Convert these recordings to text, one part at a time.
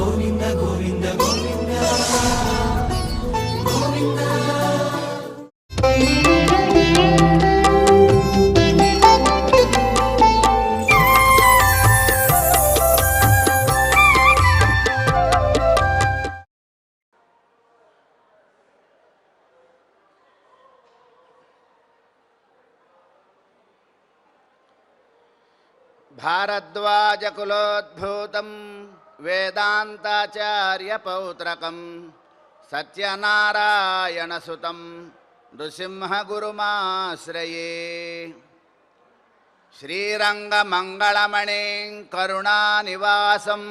గోవింద గోవింద గోవింద గోవింద. భారద్వాజకులోద్భూతం వేదాంతాచార్యపౌత్రకం సత్యనారాయణసుతం నృసింహగురుమాశ్రయే. శ్రీరంగమంగళమణిం కరుణానివాసం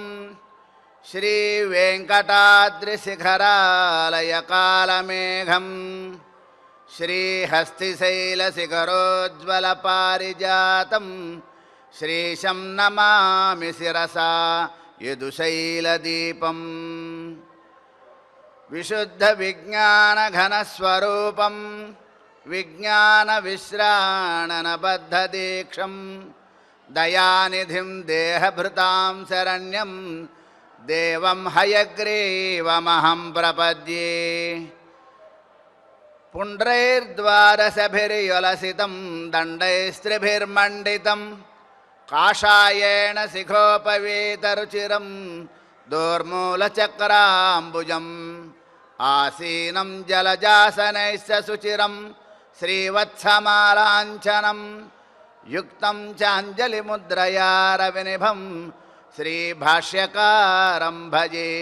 శ్రీవేంకటాద్రిశిఖరాలయకాలమేఘం శ్రీహస్తిశైలశిఖరోజ్వలపారిజాతం శ్రీశం నమామి శిరసా యదుశైలదీపం. విశుద్ధ విజ్ఞానఘనస్వరూపం విజ్ఞానవిశ్రాణనబద్ధదీక్షం దయానిధిం దేహభృతాం శరణ్యం దేవం హయగ్రీవమహం ప్రపద్యే. పుండ్రైర్ద్వాదశభిర్యులసితం దండైస్త్రిభిర్మండితం కాషాయేణ శిఖోపవీతరుచిరం దోర్మూలచక్రాంబుజం ఆసీనం జలజాసనైశ్చ సుచిరం శ్రీవత్సమాలాంఛనం యుక్తం చాంజలిముద్రయా రవినిభం శ్రీభాష్యకారం భజే.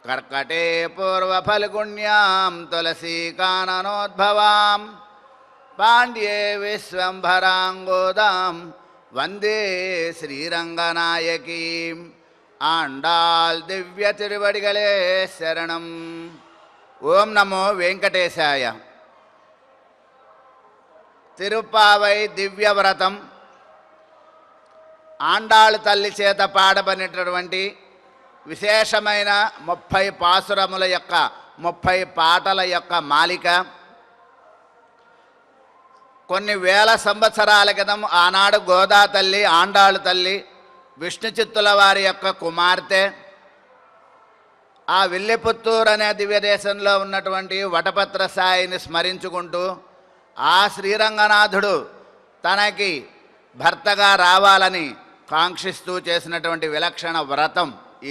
కర్కటే పూర్వఫల్గుణ్యాం తులసీకాననోద్భవాం పాండ్యే విశ్వంభరాంగోదాం వందే శ్రీరంగనాయకీం. ఆండాళ్ దివ్య తిరువడిగళే శరణం. ఓం నమో వెంకటేశాయ. తిరుప్పావై దివ్యవ్రతం ఆండాళ్ తల్లి చేత పాడబడినటువంటి విశేషమైన 30 పాసురముల యొక్క 30 పాటల యొక్క మాలిక. కొన్ని వేల సంవత్సరాల క్రితం ఆనాడు గోదా తల్లి ఆండాళ్ తల్లి విష్ణు చిత్తుల వారి యొక్క కుమార్తె ఆ విల్లిపుత్తూరు అనే దివ్యదేశంలో ఉన్నటువంటి వటపత్ర సాయిని స్మరించుకుంటూ ఆ శ్రీరంగనాథుడు తనకి భర్తగా రావాలని కాంక్షిస్తూ చేసినటువంటి విలక్షణ వ్రతం ఈ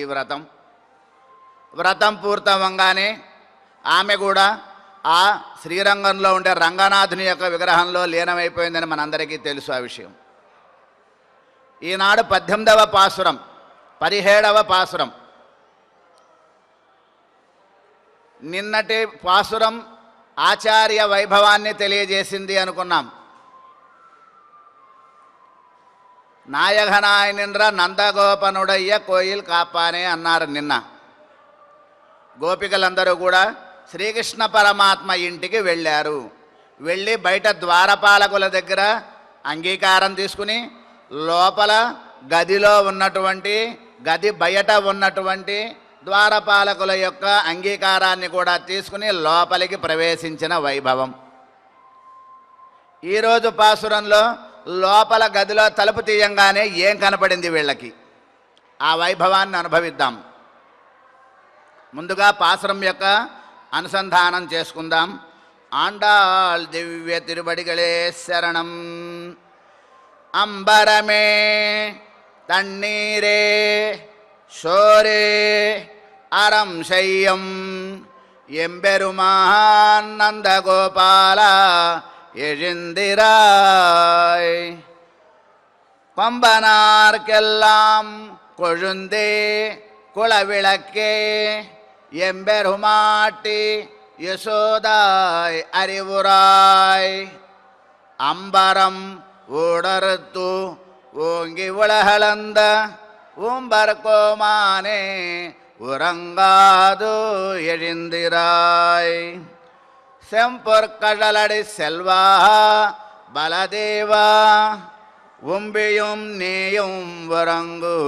వ్రతం పూర్తవంగానే ఆమె కూడా ఆ శ్రీరంగంలో ఉండే రంగనాథుని యొక్క విగ్రహంలో లీనమైపోయిందని మనందరికీ తెలుసు ఆ విషయం. ఈనాడు 18వ పాసురం 17వ పాసురం. నిన్నటి పాసురం ఆచార్య వైభవాన్ని తెలియజేసింది అనుకున్నాం. నాయకనాయ నింద్ర నందగోపనుడయ్య కోయిల్ కాపానే అన్నారు నిన్న. గోపికలందరూ కూడా శ్రీకృష్ణ పరమాత్మ ఇంటికి వెళ్ళారు. వెళ్ళి బయట ద్వారపాలకుల దగ్గర అంగీకారం తీసుకుని లోపల గదిలో ఉన్నటువంటి గది బయట ఉన్నటువంటి ద్వారపాలకుల యొక్క అంగీకారాన్ని కూడా తీసుకుని లోపలికి ప్రవేశించిన వైభవం. ఈరోజు పాసురంలో లోపల గదిలో తలుపు తీయంగానే ఏం కనపడింది వీళ్ళకి, ఆ వైభవాన్ని అనుభవిద్దాం. ముందుగా పాసురం యొక్క అనుసంధానం చేసుకుందాం. ఆండాళ్ దివ్య తిరువడిగళే శరణం. అంబరమే తన్నీరే శోరే అరం శయ్యం ఎంబెరుమాన్ నందగోపాల எழிந்திராய் கொம்பனார்க்கெல்லாம் கொழுந்தே குளவிளக்கே எம்பெருமாட்டி யசோதாய் அறிவுராய் அம்பரம் ஊடறுத்து ஓங்கி உலகளந்த ஊம்பர்கோமானே உறங்காது எழுந்திராய் செம்பொற்கடலடி செல்வா பலதேவா உம்பியும் நீயும் உறங்கு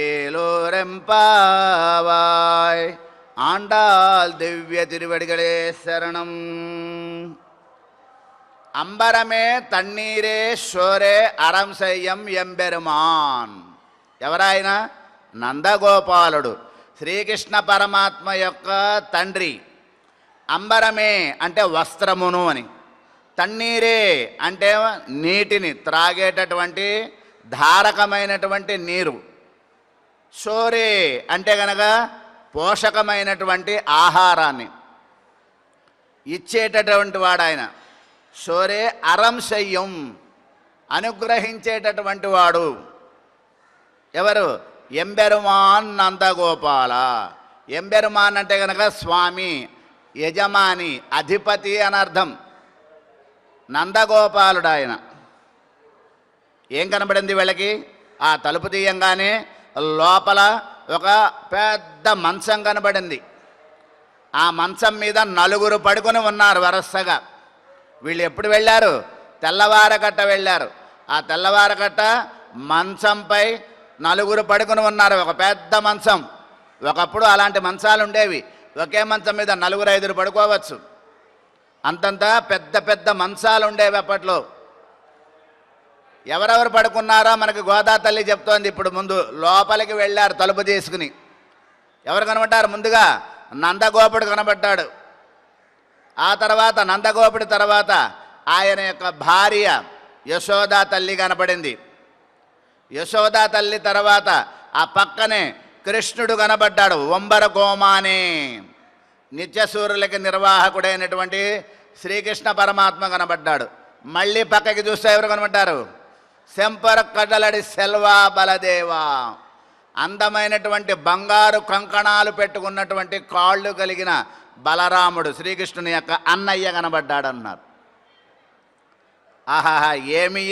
ஏலோரெம்பாவாய். ஆண்டாள் திவ்ய திருவடிகளே சரணம். అంబరమే తన్నీరే శోరే అరం శయ్యం ఎంబెరుమాన్. ఎవరాయన? నందగోపాలుడు శ్రీకృష్ణ పరమాత్మ యొక్క తండ్రి. అంబరమే అంటే వస్త్రమును అని, తన్నీరే అంటే నీటిని త్రాగేటటువంటి ధారకమైనటువంటి నీరు, షోరే అంటే గనక పోషకమైనటువంటి ఆహారాన్ని ఇచ్చేటటువంటి వాడు ఆయన. షోరే అరంశయ్యం అనుగ్రహించేటటువంటి వాడు ఎవరు? ఎంబెరుమాన్ నందగోపాల. ఎంబెరుమాన్ అంటే గనక స్వామి, యజమాని, అధిపతి అని అర్థం. నందగోపాలుడు ఆయన. ఏం కనబడింది వీళ్ళకి? ఆ తలుపు తీయంగానే లోపల ఒక పెద్ద మంచం కనబడింది. ఆ మంచం మీద నలుగురు పడుకొని ఉన్నారు వరసగా. వీళ్ళు ఎప్పుడు వెళ్ళారు? తెల్లవారకట్ట వెళ్ళారు. ఆ తెల్లవారకట్ట మంచంపై నలుగురు పడుకొని ఉన్నారు. ఒక పెద్ద మంచం. ఒకప్పుడు అలాంటి మంచాలు ఉండేవి. ఒకే మంచం మీద నలుగురు ఐదుగురు పడుకోవచ్చు. అంతంతా పెద్ద పెద్ద మంచాలు ఉండేవి అప్పట్లో. ఎవరెవరు పడుకున్నారో మనకి గోదా తల్లి చెప్తోంది. ఇప్పుడు ముందు లోపలికి వెళ్ళారు తలుపు తీసుకుని. ఎవరు కనబడ్డారు? ముందుగా నందగోపుడు కనబడ్డాడు. ఆ తర్వాత నందగోపుడి తర్వాత ఆయన యొక్క భార్య యశోదా తల్లి కనపడింది. యశోదా తల్లి తర్వాత ఆ పక్కనే కృష్ణుడు కనబడ్డాడు. వంబర గోమానే నిత్యసూరులకి నిర్వాహకుడైనటువంటి శ్రీకృష్ణ పరమాత్మ కనబడ్డాడు. మళ్ళీ పక్కకి చూస్తే ఎవరు కనబడ్డారు? శంపర కడలడి సెల్వా బలదేవా, అందమైనటువంటి బంగారు కంకణాలు పెట్టుకున్నటువంటి కాళ్ళు కలిగిన బలరాముడు శ్రీకృష్ణుని యొక్క అన్నయ్య కనబడ్డాడు అన్నారు. ఆహాహా, ఏమి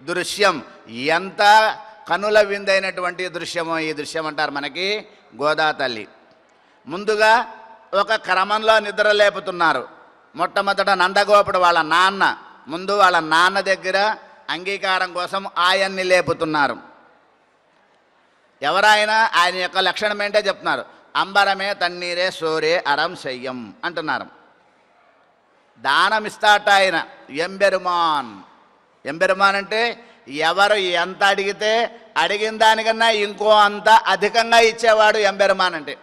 దృశ్యం! ఎంత కనుల విందైనటువంటి దృశ్యమో ఈ దృశ్యం అంటారు మనకి గోదా తల్లి. ముందుగా ఒక క్రమంలో నిద్ర లేపుతున్నారు. మొట్టమొదట నందగోపుడు వాళ్ళ నాన్న, ముందు వాళ్ళ నాన్న దగ్గర అంగీకారం కోసం ఆయన్ని లేపుతున్నారు. ఎవరైనా ఆయన యొక్క లక్షణం ఏంటో చెప్తున్నారు. అంబరమే తన్నీరే సోరే అరం శయ్యం అంటున్నారు. దానమిస్తాట ఆయన. ఎంబెరుమాన్. ఎంబెరుమాన్ అంటే ఎవరు ఎంత అడిగితే అడిగిన దానికన్నా ఇంకో అంత అధికంగా ఇచ్చేవాడు ఎంబెరుమాన్ అంటే.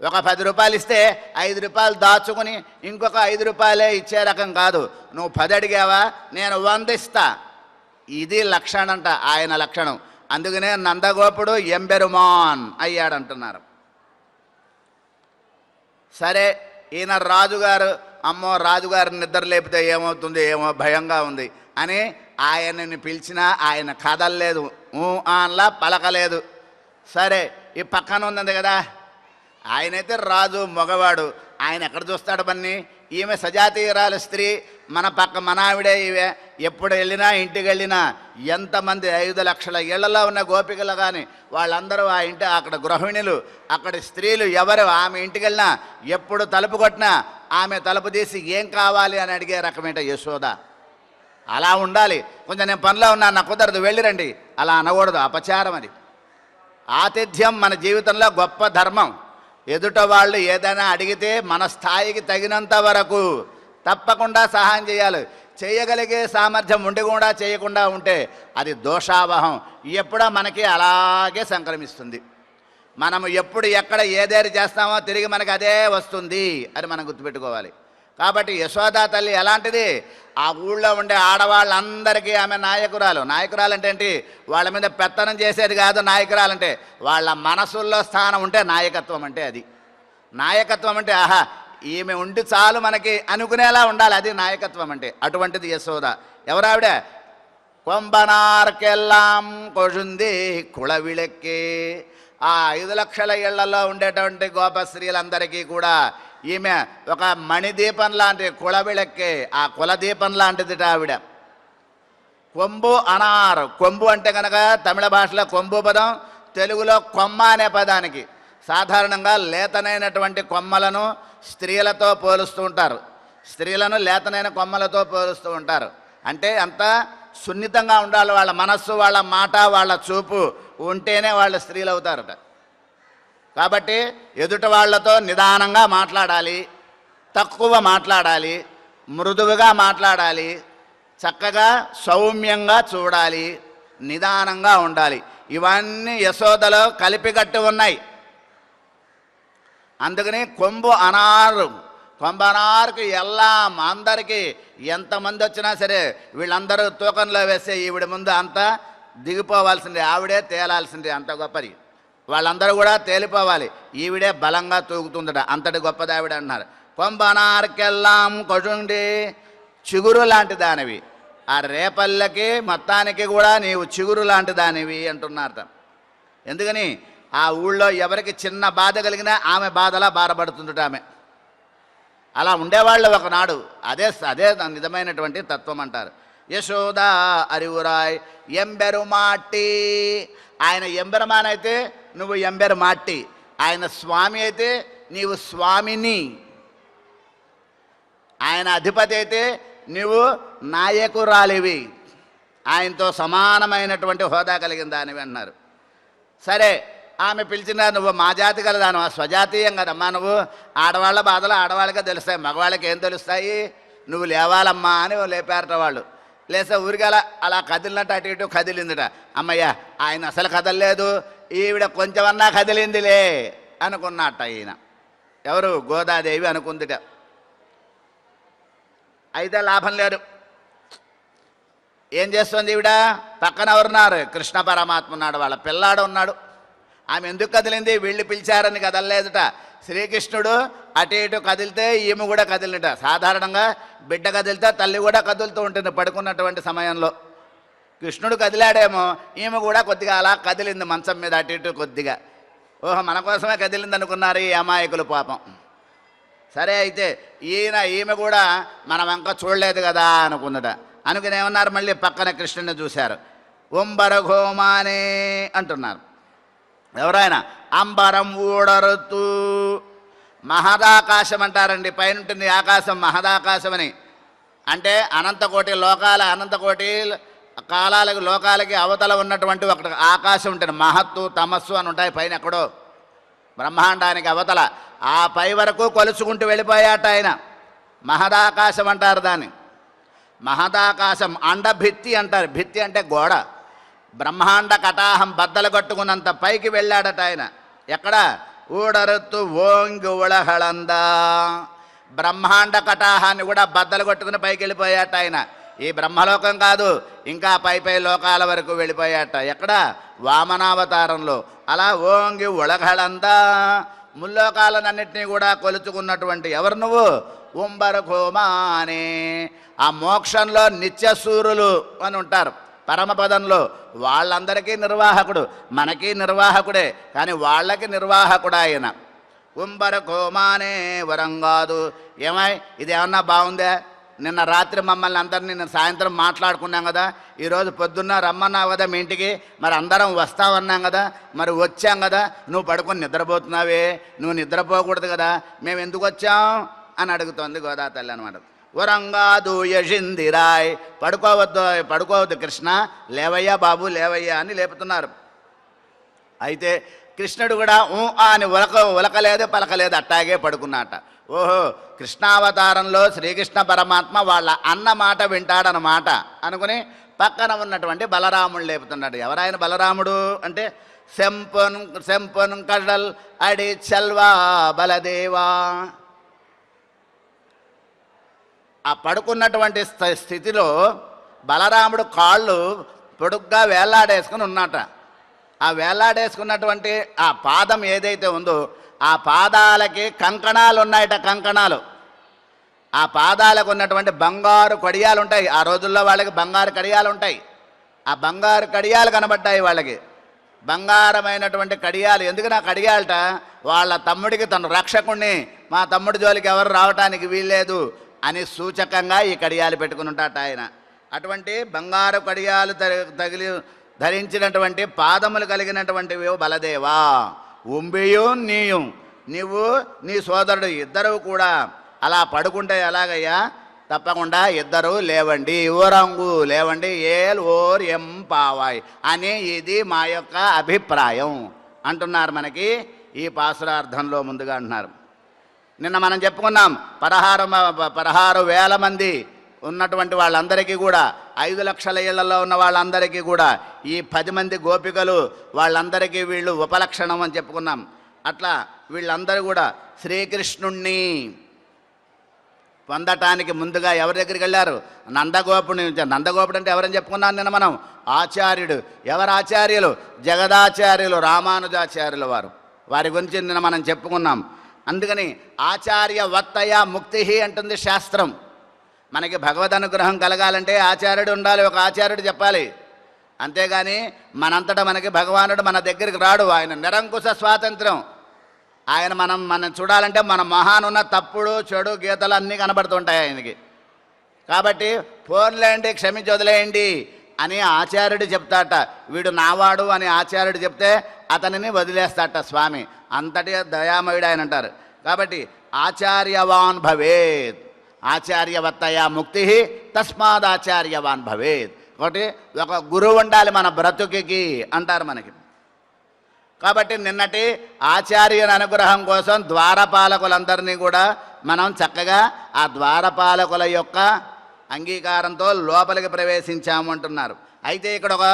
ఒక 10 రూపాయలు ఇస్తే 5 రూపాయలు దాచుకుని ఇంకొక 5 రూపాయలే ఇచ్చే రకం కాదు. నువ్వు 10 అడిగావా, నేను 100 ఇస్తా. ఇది లక్షణంట, ఆయన లక్షణం. అందుకనే నందగోపుడు ఎంబెరుమాన్ అయ్యాడంటున్నారు. సరే, ఈయన రాజుగారు, అమ్మో రాజుగారిని నిద్ర లేపితే ఏమవుతుంది ఏమో భయంగా ఉంది అని ఆయనని పిలిచినా ఆయన కదలలేదు, అనలా పలకలేదు. సరే, ఈ పక్కన ఉంది కదా, ఆయనైతే రాజు, మగవాడు, ఆయన ఎక్కడ చూస్తాడు పని? ఈమె సజాతీయురాలు స్త్రీ, మన ఆవిడే ఇవే. ఎప్పుడు వెళ్ళినా ఇంటికి వెళ్ళినా ఎంతమంది 5 లక్షల ఇళ్లలో ఉన్న గోపికలు కానీ వాళ్ళందరూ ఆ ఇంటి అక్కడ గృహిణులు, అక్కడి స్త్రీలు ఎవరు ఆమె ఇంటికి వెళ్ళినా ఎప్పుడు తలుపు కొట్టినా ఆమె తలుపు తీసి ఏం కావాలి అని అడిగే రకమేంట యశోద. అలా ఉండాలి. కొంచెం నేను పనిలో ఉన్నాను, నాకు కుదరదు, వెళ్ళిరండి, అలా అనకూడదు, అపచారం అది. ఆతిథ్యం మన జీవితంలో గొప్ప ధర్మం. ఎదుట వాళ్ళు ఏదైనా అడిగితే మన స్థాయికి తగినంత వరకు తప్పకుండా సహాయం చేయాలి. చేయగలిగే సామర్థ్యం ఉండి కూడా చేయకుండా ఉంటే అది దోషావహం, ఎప్పుడో మనకి అలాగే సంక్రమిస్తుంది. మనము ఎప్పుడు ఎక్కడ ఏదేరి చేస్తామో తిరిగి మనకి అదే వస్తుంది అని మనం గుర్తుపెట్టుకోవాలి. కాబట్టి యశోదా తల్లి ఎలాంటిది? ఆ ఊళ్ళో ఉండే ఆడవాళ్ళందరికీ ఆమె నాయకురాలు. నాయకురాలు అంటే ఏంటి? వాళ్ళ మీద పెత్తనం చేసేది కాదు నాయకురాలు అంటే. వాళ్ళ మనసుల్లో స్థానం ఉంటే నాయకత్వం అంటే అది. నాయకత్వం అంటే ఆహా ఈమె ఉండి చాలు మనకి అనుకునేలా ఉండాలి, అది నాయకత్వం అంటే. అటువంటిది యశోద. ఎవరావిడ? కొంబనార్కెల్లాం కొజుంది కుళవిళెక్కి. ఆ 5 లక్షల ఇళ్లలో ఉండేటువంటి గోప స్త్రీలందరికీ కూడా ఈమె ఒక మణిదీపం లాంటి కుళవిళెక్కి, ఆ కులదీపం లాంటిదిట ఆవిడ. కొంబు అనార్. కొంబు అంటే కనుక తమిళ భాషలో కొంబు పదం, తెలుగులో కొమ్మ అనే పదానికి. సాధారణంగా లేతనైనటువంటి కొమ్మలను స్త్రీలతో పోలుస్తూ ఉంటారు. స్త్రీలను లేతనైన కొమ్మలతో పోలుస్తూ ఉంటారు. అంటే అంత సున్నితంగా ఉండాలి వాళ్ళ మనస్సు, వాళ్ళ మాట, వాళ్ళ చూపు ఉంటేనే వాళ్ళు స్త్రీలు అవుతారట. కాబట్టి ఎదుటి వాళ్లతో నిదానంగా మాట్లాడాలి, తక్కువ మాట్లాడాలి, మృదువుగా మాట్లాడాలి, చక్కగా సౌమ్యంగా చూడాలి, నిదానంగా ఉండాలి. ఇవన్నీ యశోదలో కలిపికట్టి ఉన్నాయి. అందుకని కొంబు అనారుకి ఎల్లాం అందరికీ ఎంతమంది వచ్చినా సరే వీళ్ళందరూ తూకంలో వేస్తే ఈవిడ ముందు అంతా దిగిపోవాల్సిందే, ఆవిడే తేలాల్సిందే, అంత గొప్పది. వాళ్ళందరూ కూడా తేలిపోవాలి, ఈవిడే బలంగా తూగుతుందట, అంతటి గొప్పది ఆవిడ అంటున్నారు. కొంబనార్కెల్లాం కొడుండి చిగురు లాంటి దానివి, ఆ రేపల్లకి మొత్తానికి కూడా నీవు చిగురు లాంటి దానివి అంటున్నారట. ఎందుకని ఆ ఊళ్ళో ఎవరికి చిన్న బాధ కలిగినా ఆమె బాధలా బాధపడుతుందట ఆమె. అలా ఉండేవాళ్ళు ఒకనాడు. అదే నిజమైనటువంటి తత్వం అంటారు. యశోద అరివురాయ్ ఎంబెరుమాట్టి, ఆయన ఎంబెరమాన్ అయితే నువ్వు ఎంబెరుమాట్టి, ఆయన స్వామి అయితే నీవు స్వామిని, ఆయన అధిపతి అయితే నువ్వు నాయకురాలివి, ఆయనతో సమానమైనటువంటి హోదా కలిగిన దానివి అన్నారు. సరే, ఆమె పిలిచిన నువ్వు మా జాతి కలదాను, స్వజాతీయం కదమ్మా, నువ్వు ఆడవాళ్ళ బాధలు ఆడవాళ్ళకే తెలుస్తాయి, మగవాళ్ళకి ఏం తెలుస్తాయి, నువ్వు లేవాలమ్మా అని లేపారట వాళ్ళు. లేసే ఊరికి అలా కదిలినట్టు అటు ఇటు కదిలిందిట. అమ్మయ్య, ఆయన అసలు కదలలేదు, ఈవిడ కొంచెమన్నా కదిలిందిలే అనుకున్నట్ట ఈయన. ఎవరు? గోదాదేవి అనుకుందిట. అయితే లాభం లేదు. ఏం చేస్తుంది ఈవిడ? పక్కన ఎవరున్నారు? కృష్ణ పరమాత్మ ఉన్నాడు, వాళ్ళ పిల్లాడు ఉన్నాడు. ఆమె ఎందుకు కదిలింది? వీళ్ళు పిలిచారని కదలలేదుట. శ్రీకృష్ణుడు అటు ఇటు కదిలితే ఈమె కూడా కదిలినట. సాధారణంగా బిడ్డ కదిలితే తల్లి కూడా కదులుతూ ఉంటుంది పడుకున్నటువంటి సమయంలో. కృష్ణుడు కదిలాడేమో, ఈమె కూడా కొద్దిగా అలా కదిలింది మంచం మీద అటు ఇటు కొద్దిగా. ఓహో, మన కోసమే కదిలింది అనుకున్నారు ఈ అమాయకులు పాపం. సరే, అయితే ఈమె కూడా మన వంక చూడలేదు కదా అనుకుందట. అనుకుని ఏమన్నారు? మళ్ళీ పక్కన కృష్ణుని చూశారు. ఒంబరఘోమానే అంటున్నారు. ఎవరైనా అంబరం ఊడరుతూ, మహదాకాశం అంటారండి, పైనుంటుంది ఆకాశం మహదాకాశం అని. అంటే అనంతకోటి కాలాలకు లోకాలకి అవతల ఉన్నటువంటి ఒక ఆకాశం ఉంటుంది. మహత్తు తమస్సు అని ఉంటాయి పైన ఎక్కడో బ్రహ్మాండానికి అవతల. ఆ పై వరకు కొలుచుకుంటూ వెళ్ళిపోయాట ఆయన. మహదాకాశం అంటారు దాన్ని. మహదాకాశం అండభిత్తి అంటారు. భిత్తి అంటే గోడ. బ్రహ్మాండ కటాహం బద్దలు కట్టుకున్నంత పైకి వెళ్ళాడట ఆయన. ఎక్కడ? ఊడరుత్తు ఓంగి ఉళహళందా, బ్రహ్మాండ కటాహాన్ని కూడా బద్దలు కొట్టుకుని పైకి వెళ్ళిపోయాట ఆయన. ఈ బ్రహ్మలోకం కాదు, ఇంకా పై లోకాల వరకు వెళ్ళిపోయాట. ఎక్కడ? వామనావతారంలో. అలా ఓంగి ఉళహళందా, ముల్లోకాలన్నింటినీ కూడా కొలుచుకున్నటువంటి ఎవరు నువ్వు? ఉంబరఘోమానే. ఆ మోక్షంలో నిత్యసూరులు అని ఉంటారు పరమపదంలో, వాళ్ళందరికీ నిర్వాహకుడు, మనకి నిర్వాహకుడే, కానీ వాళ్ళకి నిర్వాహకుడు ఆయన. ఉంబరఘోమానే వరంగాదు. ఏమై ఇది ఏమన్నా బాగుందా? నిన్న రాత్రి మమ్మల్ని అందరినీ నిన్న సాయంత్రం మాట్లాడుకున్నాం కదా, ఈరోజు పొద్దున్న రమ్మన్నావు కదా మీ ఇంటికి, మరి అందరం వస్తామన్నాం కదా, మరి వచ్చాం కదా, నువ్వు పడుకొని నిద్రపోతున్నావే, నువ్వు నిద్రపోకూడదు కదా, మేము ఎందుకు వచ్చాం అని అడుగుతోంది గోదా తల్లి అనమాట. వరంగాదు యషిందిరాయ్, పడుకోవద్దు కృష్ణ, లేవయ్యా బాబు లేవయ్యా అని లేపుతున్నారు. అయితే కృష్ణుడు కూడా అని ఉలకలేదు పలకలేదు, అట్టాగే పడుకున్నట. ఓహో, కృష్ణావతారంలో శ్రీకృష్ణ పరమాత్మ వాళ్ళ అన్న మాట వింటాడనమాట అనుకుని పక్కన ఉన్నటువంటి బలరాముడు లేపుతున్నాడు. ఎవరాయన బలరాముడు అంటే సెంపన్ కడల్ అడి చల్వా బలదేవా. ఆ పడుకున్నటువంటి స్థితిలో బలరాముడు కాళ్ళు పొడుగ్గా వేలాడేసుకుని ఉన్నట. ఆ వేలాడేసుకున్నటువంటి ఆ పాదం ఏదైతే ఉందో ఆ పాదాలకి కంకణాలు ఉన్నాయట. కంకణాలు, ఆ పాదాలకు ఉన్నటువంటి బంగారు కడియాలు ఉంటాయి. ఆ రోజుల్లో వాళ్ళకి బంగారు కడియాలు ఉంటాయి. ఆ బంగారు కడియాలు కనబడ్డాయి వాళ్ళకి, బంగారమైనటువంటి కడియాలు. ఎందుకు నా కడియాలట? వాళ్ళ తమ్ముడికి తను రక్షకుణ్ణి, మా తమ్ముడి జోలికి ఎవరు రావటానికి వీల్లేదు అని సూచకంగా ఈ కడియాలు పెట్టుకుని ఉంటాట ఆయన. అటువంటి బంగారు కడియాలు ధరించినటువంటి పాదములు కలిగినటువంటి బలదేవా. ఉంబియు నీవు నీ సోదరుడు ఇద్దరు కూడా అలా పడుకుంటే ఎలాగయ్యా? తప్పకుండా ఇద్దరు లేవండి, ఊరంగు లేవండి, ఏల్ ఓర్ ఎం పావాయ్ అని ఇది మా యొక్క అభిప్రాయం అంటున్నారు. మనకి ఈ పాసురార్థంలో ముందుగా అంటున్నారు. నిన్న మనం చెప్పుకున్నాం 16,000 మంది ఉన్నటువంటి వాళ్ళందరికీ కూడా 5 లక్షల ఇళ్లలో ఉన్న వాళ్ళందరికీ కూడా ఈ 10 మంది గోపికలు వాళ్ళందరికీ వీళ్ళు ఉపలక్షణం అని చెప్పుకున్నాం. అట్లా వీళ్ళందరూ కూడా శ్రీకృష్ణుణ్ణి పొందటానికి ముందుగా ఎవరి దగ్గరికి వెళ్ళారు? నందగోపుని. నందగోపుడు అంటే ఎవరని చెప్పుకున్నాను నిన్న మనం? ఆచార్యుడు. ఎవరు ఆచార్యులు? జగదాచార్యులు రామానుజాచార్యుల వారు. వారి గురించి నిన్న మనం చెప్పుకున్నాం. అందుకని ఆచార్య వర్తయ ముక్తి అంటుంది శాస్త్రం. మనకి భగవద్ అనుగ్రహం కలగాలంటే ఆచార్యుడు ఉండాలి, ఒక ఆచార్యుడు చెప్పాలి. అంతేగాని మనంతటా మనకి భగవానుడు మన దగ్గరికి రాడు. ఆయన నిరంకుశ స్వాతంత్రం. ఆయన మనం చూడాలంటే మన మహానున్న తప్పుడు చెడు గీతలు అన్నీ కనబడుతుంటాయి ఆయనకి. కాబట్టి పోన్లేండి, క్షమించి వదిలేయండి అని ఆచార్యుడు చెప్తాట. వీడు నావాడు అని ఆచార్యుడు చెప్తే అతనిని వదిలేస్తాట స్వామి. అంతటి దయామయుడు ఆయన అంటారు. కాబట్టి ఆచార్యవాన్ భవేత్, ఆచార్యవత్తయ ముక్తి తస్మాత్ ఆచార్యవాన్ భవేత్. ఒకటి ఒక గురువు ఉండాలి మన బ్రతుకి అంటారు మనకి. కాబట్టి నిన్నటి ఆచార్యుని అనుగ్రహం కోసం ద్వారపాలకులందరినీ కూడా మనం చక్కగా ఆ ద్వారపాలకుల యొక్క అంగీకారంతో లోపలికి ప్రవేశించాము అంటున్నారు. అయితే ఇక్కడ ఒక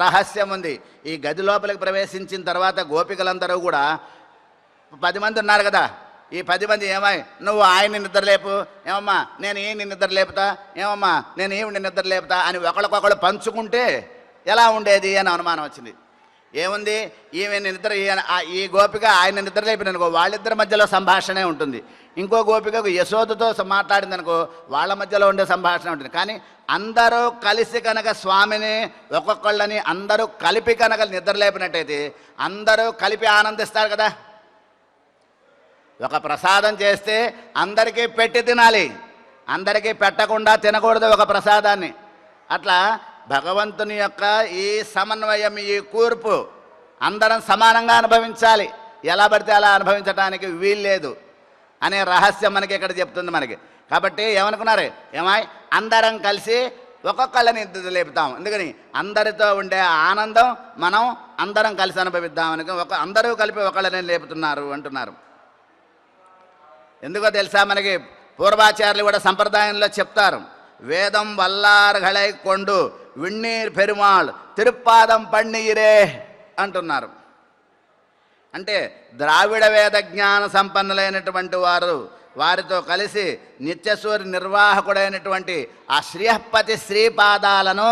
రహస్యం ఉంది. ఈ గది లోపలికి ప్రవేశించిన తర్వాత గోపికలందరూ కూడా 10 మంది ఉన్నారు కదా. ఈ 10 మంది ఏమై, నువ్వు ఆయన్ని నిద్రలేపు, ఏమమ్మా నేను ఈయన్ని నిద్రలేపుతా, ఏమమ్మా నేను ఈవిని నిద్రలేపుతా అని ఒకళ్ళకొకళ్ళు పంచుకుంటే ఎలా ఉండేది అని అనుమానం వచ్చింది. ఏముంది, ఈమె నిద్ర ఈ గోపిక ఆయన నిద్రలేపిననుకో వాళ్ళిద్దరి మధ్యలో సంభాషణే ఉంటుంది. ఇంకో గోపికకు యశోదతో మాట్లాడిందనుకో వాళ్ళ మధ్యలో ఉండే సంభాషణ ఉంటుంది. కానీ అందరూ కలిసి కనుక స్వామిని ఒక్కొక్కళ్ళని అందరూ కలిపి కనుక నిద్రలేపినట్టయితే అందరూ కలిపి ఆనందిస్తారు కదా. ఒక ప్రసాదం చేస్తే అందరికీ పెట్టి తినాలి, అందరికీ పెట్టకుండా తినకూడదు ఒక ప్రసాదాన్ని. అట్లా భగవంతుని యొక్క ఈ సమన్వయం, ఈ కూర్పు అందరం సమానంగా అనుభవించాలి. ఎలా పడితే అలా అనుభవించడానికి వీల్లేదు అనే రహస్యం మనకి ఇక్కడ చెప్తుంది మనకి. కాబట్టి ఏమనుకున్నారు, ఏమాయ్ అందరం కలిసి ఒక్కొక్కళ్ళని లేపుతాం. ఎందుకని అందరితో ఉండే ఆనందం మనం అందరం కలిసి అనుభవిద్దామని అందరూ కలిపి ఒకళ్ళని లేపుతున్నారు అంటున్నారు. ఎందుకో తెలుసా, మనకి పూర్వాచార్యులు కూడా సంప్రదాయంలో చెప్తారు. వేదం వల్లార్గళై కొండు విన్నీర్ పెరుమాళ్ తిరుపాదం పన్నీరే అంటున్నారు. అంటే ద్రావిడ వేద జ్ఞాన సంపన్నులైనటువంటి వారితో కలిసి నిత్యసూరి నిర్వాహకుడైనటువంటి ఆ శ్రీహపతి శ్రీపాదాలను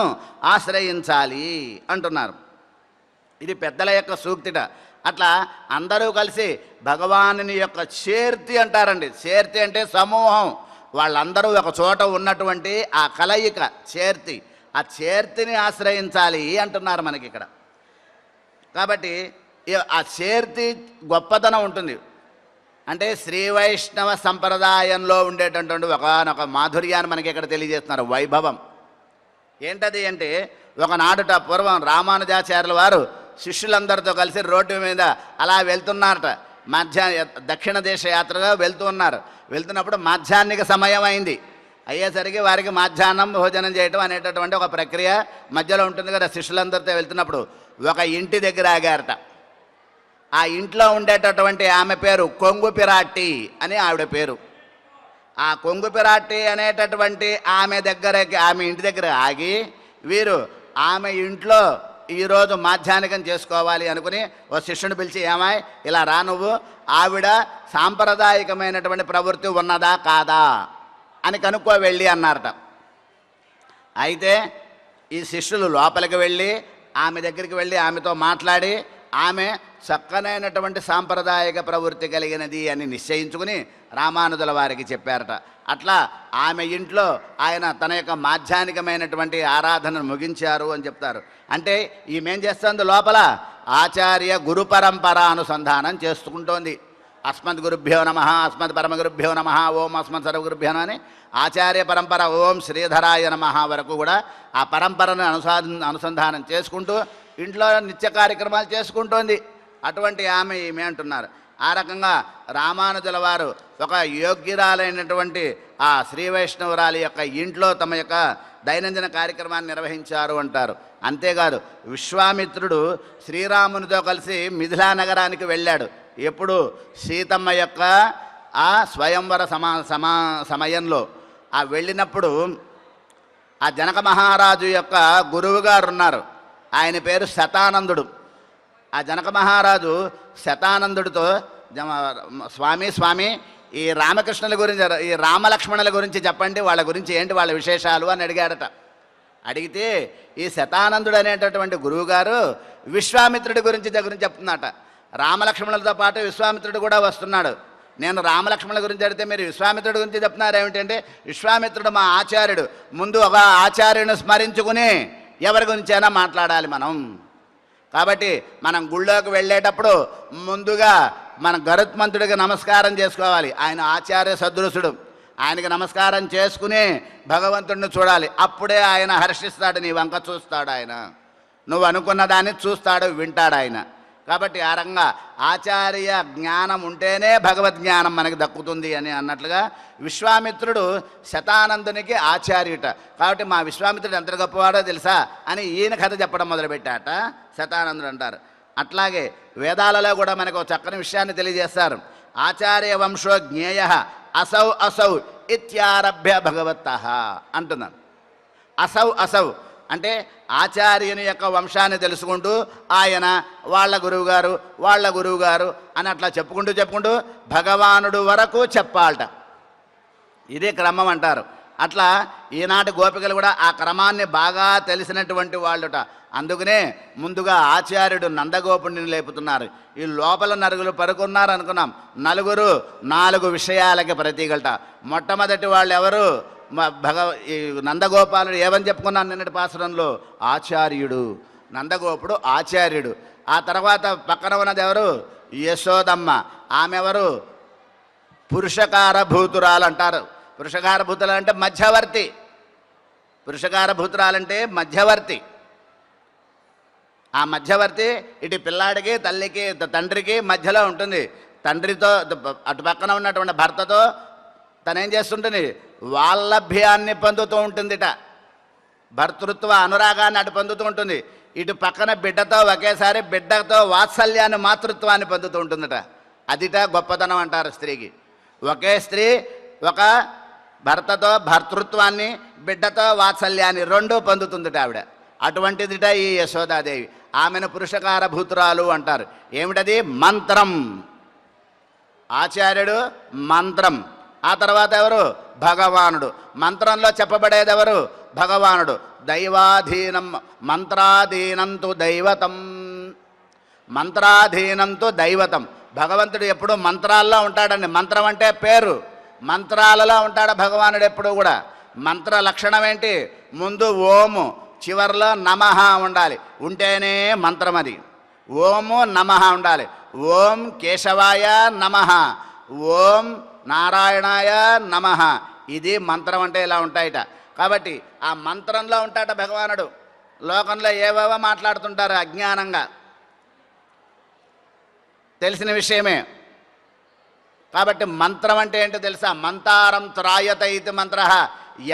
ఆశ్రయించాలి అంటున్నారు. ఇది పెద్దల యొక్క సూక్తిట. అట్లా అందరూ కలిసి భగవానుని యొక్క చేర్తి అంటారండి. చేర్తి అంటే సమూహం, వాళ్ళందరూ ఒక చోట ఉన్నటువంటి ఆ కలయిక చేర్తి. ఆ చేర్తిని ఆశ్రయించాలి అంటున్నారు మనకి ఇక్కడ. కాబట్టి ఆ చేర్తి గొప్పతనం ఉంటుంది. అంటే శ్రీ వైష్ణవ సంప్రదాయంలో ఉండేటటువంటి ఒకనొక మాధుర్యాన్ని మనకి ఇక్కడ తెలియజేస్తున్నారు, వైభవం. ఏంటది అంటే, ఒకనాడుట పూర్వం రామానుజాచార్యుల వారు శిష్యులందరితో కలిసి రోడ్డు మీద అలా వెళ్తున్నారట. దక్షిణ దేశ యాత్రగా వెళ్తున్నప్పుడు మధ్యాహ్నిక సమయం అయింది. అయ్యేసరికి వారికి మధ్యాహ్నం భోజనం చేయటం అనేటటువంటి ఒక ప్రక్రియ మధ్యలో ఉంటుంది కదా. శిష్యులందరితో వెళ్తున్నప్పుడు ఒక ఇంటి దగ్గర ఆగారట. ఆ ఇంట్లో ఉండేటటువంటి ఆమె పేరు కొంగు పిరాట్టి అని ఆవిడ పేరు. ఆ కొంగు పిరాట్టి అనేటటువంటి ఆమె ఇంటి దగ్గర ఆగి వీరు ఆమె ఇంట్లో ఈరోజు మాధ్యాహ్నికం చేసుకోవాలి అనుకుని ఓ శిష్యుని పిలిచి, ఏమాయ్ ఇలా రా, నువ్వు ఆవిడ సాంప్రదాయకమైనటువంటి ప్రవృత్తి ఉన్నదా కాదా అని కనుక్కో వెళ్ళి అన్నారట. అయితే ఈ శిష్యులు లోపలికి వెళ్ళి ఆమె దగ్గరికి వెళ్ళి ఆమెతో మాట్లాడి ఆమె చక్కనైనటువంటి సాంప్రదాయక ప్రవృత్తి కలిగినది అని నిశ్చయించుకుని రామానుజుల వారికి చెప్పారట. అట్లా ఆమె ఇంట్లో ఆయన తన యొక్క మాధ్యాహ్నికమైనటువంటి ఆరాధనను ముగించారు అని చెప్తారు. అంటే ఈమెం చేస్తుంది, లోపల ఆచార్య గురు పరంపర అనుసంధానం చేసుకుంటోంది. అస్మద్ గురుభ్యో నమ, అస్మద్ పరమగురుభ్యో నమ, ఓం అస్మద్ సర్వగురుభ్యో నమ అని ఆచార్య పరంపర ఓం శ్రీధరాయ నమ వరకు కూడా ఆ పరంపరను అనుసంధానం చేసుకుంటూ ఇంట్లో నిత్య కార్యక్రమాలు చేసుకుంటోంది. అటువంటి ఈమె అంటున్నారు. ఆ రకంగా రామానుజుల వారు ఒక యోగ్యురాలైనటువంటి ఆ శ్రీ వైష్ణవురాలి యొక్క ఇంట్లో తమ యొక్క దైనందిన కార్యక్రమాన్ని నిర్వహించారు అంటారు. అంతేకాదు, విశ్వామిత్రుడు శ్రీరామునితో కలిసి మిథిలా నగరానికి వెళ్ళాడు. ఎప్పుడు సీతమ్మ యొక్క ఆ స్వయంవర సమయంలో ఆ వెళ్ళినప్పుడు ఆ జనక మహారాజు యొక్క గురువుగారు ఉన్నారు, ఆయన పేరు శతానందుడు. ఆ జనక మహారాజు శతానందుడితో స్వామి ఈ రామకృష్ణుల గురించి, ఈ రామలక్ష్మణుల గురించి చెప్పండి, వాళ్ళ గురించి ఏంటి, వాళ్ళ విశేషాలు అని అడిగాడట. అడిగితే ఈ శతానందుడు అనేటటువంటి గురువుగారు విశ్వామిత్రుడి గురించి చెప్తున్నట. రామలక్ష్మణులతో పాటు విశ్వామిత్రుడు కూడా వస్తున్నాడు. నేను రామలక్ష్మణుల గురించి అడిగితే మీరు విశ్వామిత్రుడి గురించి చెప్తున్నారు ఏమిటంటే, విశ్వామిత్రుడు మా ఆచార్యుడు, ముందు ఒక ఆచార్యుని స్మరించుకుని ఎవరి గురించైనా మాట్లాడాలి మనం. కాబట్టి మనం గుళ్ళోకి వెళ్ళేటప్పుడు ముందుగా మన గరుత్మంతుడికి నమస్కారం చేసుకోవాలి. ఆయన ఆచార్య సదృశుడు, ఆయనకి నమస్కారం చేసుకుని భగవంతుడిని చూడాలి. అప్పుడే ఆయన హర్షిస్తాడు, నీ వంక చూస్తాడు ఆయన, నువ్వు అనుకున్న దాన్ని చూస్తాడు, వింటాడు ఆయన. కాబట్టి ఆ రకంగా ఆచార్య జ్ఞానం ఉంటేనే భగవద్జ్ఞానం మనకి దక్కుతుంది అని అన్నట్లుగా విశ్వామిత్రుడు శతానందునికి ఆచార్యుట. కాబట్టి మా విశ్వామిత్రుడు ఎంత గొప్పవాడో తెలుసా అని ఈయన కథ చెప్పడం మొదలుపెట్టాట శతానందుడు అంటారు. అట్లాగే వేదాలలో కూడా మనకు ఒక చక్కని విషయాన్ని తెలియజేస్తారు. ఆచార్య వంశో జ్ఞేయ అసౌ అసౌ ఇత్యారభ్య భగవత్తః అంటున్నాను. అసౌ అంటే ఆచార్యుని యొక్క వంశాన్ని తెలుసుకుంటూ ఆయన వాళ్ళ గురువుగారు అని అట్లా చెప్పుకుంటూ భగవానుడు వరకు చెప్పాలట. ఇదే క్రమం అంటారు. అట్లా ఈనాటి గోపికలు కూడా ఆ క్రమాన్ని బాగా తెలిసినటువంటి వాళ్ళుట. అందుకనే ముందుగా ఆచార్యుడు నందగోపుడిని లేపుతున్నారు. ఈ లోపల నలుగురు పరుకున్నారు అనుకున్నాం. నలుగురు 4 విషయాలకి ప్రతీకలట. మొట్టమొదటి వాళ్ళు ఎవరు? ఈ నందగోపాలుడు ఏమని చెప్పుకున్నాను నిన్నటి పాసురంలో? ఆచార్యుడు. నందగోపుడు ఆచార్యుడు. ఆ తర్వాత పక్కన ఉన్నది ఎవరు? యశోదమ్మ. ఆమె ఎవరు? పురుషకారభూతురాలు అంటారు. పురుషకారభూతురాలు అంటే మధ్యవర్తి. పురుషకారభూతురాలంటే మధ్యవర్తి. ఆ మధ్యవర్తి ఇటు పిల్లాడికి తల్లికి తండ్రికి మధ్యలో ఉంటుంది. తండ్రితో అటు పక్కన ఉన్నటువంటి భర్తతో తనేం చేస్తుంటుంది? వాల్లభ్యాన్ని పొందుతూ ఉంటుందిట. భర్తృత్వ అనురాగాన్ని అటు పొందుతూ ఉంటుంది. ఇటు పక్కన బిడ్డతో ఒకేసారి బిడ్డతో వాత్సల్యాన్ని, మాతృత్వాన్ని పొందుతూ ఉంటుందిట. అదిట గొప్పతనం అంటారు స్త్రీకి. ఒకే స్త్రీ ఒక భర్తతో భర్తృత్వాన్ని, బిడ్డతో వాత్సల్యాన్ని 2 పొందుతుందిట ఆవిడ. అటువంటిదిట ఈ యశోదాదేవి. ఆమెను పురుషకారభూతురాలు అంటారు. ఏమిటది? మంత్రం. ఆచార్యుడు మంత్రం. ఆ తర్వాత ఎవరు? భగవానుడు. మంత్రంలో చెప్పబడేది ఎవరు? భగవానుడు. దైవాధీనం మంత్రాధీనంతు దైవతం. మంత్రాధీనంతు దైవతం. భగవంతుడు ఎప్పుడు మంత్రాల్లో ఉంటాడండి. మంత్రం అంటే పేరు. మంత్రాలలో ఉంటాడు భగవానుడు ఎప్పుడు కూడా. మంత్ర లక్షణం ఏంటి? ముందు ఓము, చివర్లో నమః ఉండాలి. ఉంటేనే మంత్రం అది. ఓము నమః ఉండాలి. ఓం కేశవాయ నమః, ఓం నారాయణాయ నమః. ఇది మంత్రం అంటే ఇలా ఉంటాయిట. కాబట్టి ఆ మంత్రంలో ఉంటాట భగవానుడు. లోకంలో ఏవేవో మాట్లాడుతుంటారు అజ్ఞానంగా, తెలిసిన విషయమే. కాబట్టి మంత్రం అంటే ఏంటో తెలుసా? మంతారం త్రాయత ఇది మంత్ర.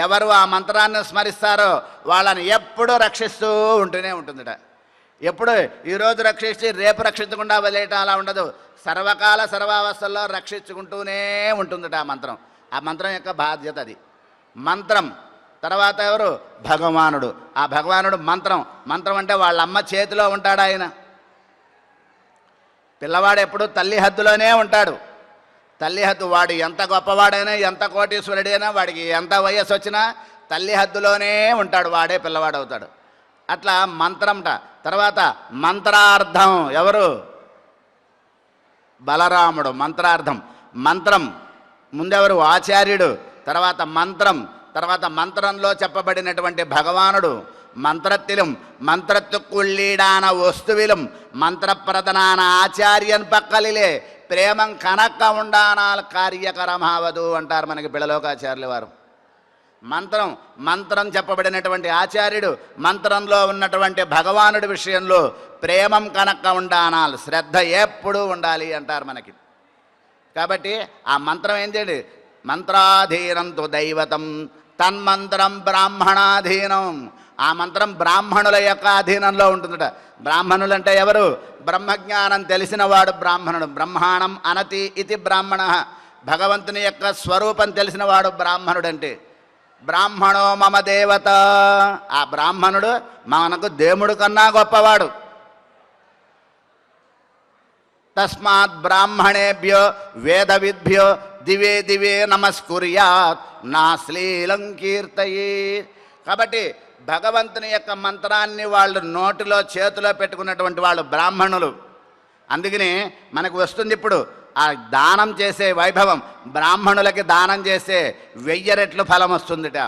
ఎవరు ఆ మంత్రాన్ని స్మరిస్తారో వాళ్ళని ఎప్పుడూ రక్షిస్తూ ఉంటూనే ఉంటుందిట. ఎప్పుడు ఈరోజు రక్షించి రేపు రక్షించకుండా వదిలేయటం అలా ఉండదు. సర్వకాల సర్వావస్థల్లో రక్షించుకుంటూనే ఉంటుందిట ఆ మంత్రం. ఆ మంత్రం యొక్క బాధ్యత అది. మంత్రం తర్వాత ఎవరు? భగవానుడు. ఆ భగవానుడు మంత్రం. మంత్రం అంటే వాళ్ళ అమ్మ చేతిలో ఉంటాడు ఆయన. పిల్లవాడు ఎప్పుడు తల్లి హద్దులోనే ఉంటాడు. తల్లి హద్దు. వాడు ఎంత గొప్పవాడైనా, ఎంత కోటీశ్వరుడైనా, వాడికి ఎంత వయస్సు వచ్చినా తల్లి హద్దులోనే ఉంటాడు. వాడే పిల్లవాడు అవుతాడు. అట్లా మంత్రంట. తర్వాత మంత్రార్థం. ఎవరు? బలరాముడు. మంత్రార్థం. మంత్రం ముందెవరు? ఆచార్యుడు. తర్వాత మంత్రం. తర్వాత మంత్రంలో చెప్పబడినటువంటి భగవానుడు. మంత్రத்திலும் మంత్రத்துக்குள்ளீடான వస్తుவிலும் మంత్రప్రదనాన ఆచార్యన్ పక్కలిలే ప్రేమం కనక్క ఉండానాల్ కార్యకరమావదు అంటారు మనకి పిల్లలోకాచార్యుల వారు. మంత్రం చెప్పబడినటువంటి ఆచార్యుడు, మంత్రంలో ఉన్నటువంటి భగవానుడి విషయంలో ప్రేమం కనక్క ఉండానాల్, శ్రద్ధ ఎప్పుడూ ఉండాలి అంటారు మనకి. కాబట్టి ఆ మంత్రం ఏంటండి? మంత్రాధీనంతో దైవతం తన్మంత్రం బ్రాహ్మణాధీనం. ఆ మంత్రం బ్రాహ్మణుల యొక్క అధీనంలో ఉంటుందట. బ్రాహ్మణులు అంటే ఎవరు? బ్రహ్మజ్ఞానం తెలిసినవాడు బ్రాహ్మణుడు. బ్రహ్మాణం అనతి ఇది బ్రాహ్మణ. భగవంతుని యొక్క స్వరూపం తెలిసినవాడు బ్రాహ్మణుడు. అంటే బ్రాహ్మణో మమ దేవత. ఆ బ్రాహ్మణుడు మనకు దేవుడు కన్నా గొప్పవాడు. తస్మాత్ బ్రాహ్మణేభ్యో వేదవిద్భ్యో దివే దివే నమస్కుర్యాత్ నా శ్లీలం కీర్తయే. కాబట్టి భగవంతుని యొక్క మంత్రాన్ని వాళ్ళు నోటిలో చేతిలో పెట్టుకున్నటువంటి వాళ్ళు బ్రాహ్మణులు. అందుకని మనకు వస్తుంది ఇప్పుడు ఆ దానం చేసే వైభవం. బ్రాహ్మణులకి దానం చేస్తే 1000 రెట్లు ఫలం వస్తుందిట.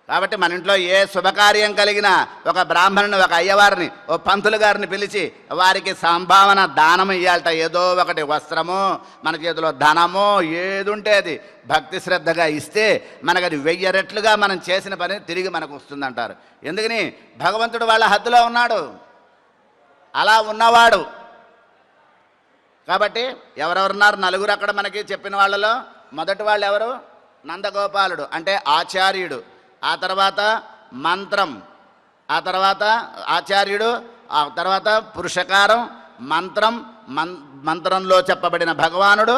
కాబట్టి మన ఇంట్లో ఏ శుభకార్యం కలిగినా ఒక బ్రాహ్మణుని, ఒక అయ్యవారిని, ఓ పంతులు గారిని పిలిచి వారికి సంభావన దానం ఇవ్వాలట. ఏదో ఒకటి వస్త్రమో మన చేతిలో ధనమో ఏది ఉంటే అది భక్తి శ్రద్ధగా ఇస్తే మనకు అది 1000 రెట్లుగా మనం చేసిన పని తిరిగి మనకు వస్తుందంటారు. ఎందుకని భగవంతుడు వాళ్ళ హద్దులో ఉన్నాడు, అలా ఉన్నవాడు. కాబట్టి ఎవరెవరున్నారు? నలుగురు అక్కడ మనకి చెప్పిన వాళ్ళలో. మొదటి వాళ్ళు ఎవరు? నందగోపాలుడు అంటే ఆచార్యుడు, ఆ తర్వాత మంత్రం, ఆ తర్వాత ఆచార్యుడు, ఆ తర్వాత పురుషకారం, మంత్రం, మంత్రంలో చెప్పబడిన భగవానుడు,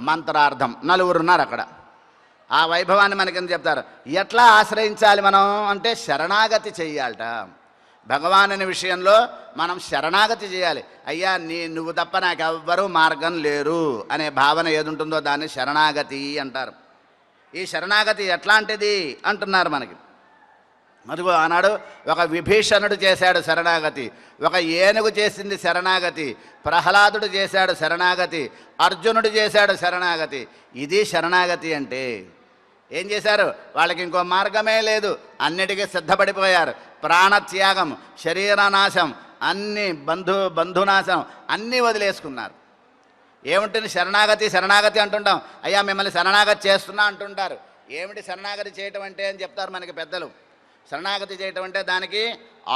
మంత్రార్థం. నలుగురున్నారు అక్కడ. ఆ వైభవాన్ని మనకి చెప్తారు. ఎట్లా ఆశ్రయించాలి మనం అంటే శరణాగతి చెయ్యాలట. భగవానుని విషయంలో మనం శరణాగతి చేయాలి. అయ్యా నువ్వు తప్ప నాకెవ్వరూ మార్గం లేరు అనే భావన ఏదుంటుందో దాన్ని శరణాగతి అంటారు. ఈ శరణాగతి ఎట్లాంటిది అంటున్నారు మనకి. మరుగు ఆనాడు ఒక విభీషణుడు చేశాడు శరణాగతి, ఒక ఏనుగు చేసింది శరణాగతి, ప్రహ్లాదుడు చేశాడు శరణాగతి, అర్జునుడు చేశాడు శరణాగతి. ఇది శరణాగతి అంటే. ఏం చేశారు? వాళ్ళకి ఇంకో మార్గమే లేదు, అన్నిటికీ సిద్ధపడిపోయారు. ప్రాణత్యాగం, శరీరనాశం, అన్ని బంధునాశం అన్నీ వదిలేసుకున్నారు. ఏమిటి శరణాగతి? శరణాగతి అంటుంటాం. అయ్యా మిమ్మల్ని శరణాగతి చేస్తున్నా అంటుంటారు. ఏమిటి శరణాగతి చేయటం అంటే అని చెప్తారు మనకి పెద్దలు. శరణాగతి చేయటం అంటే దానికి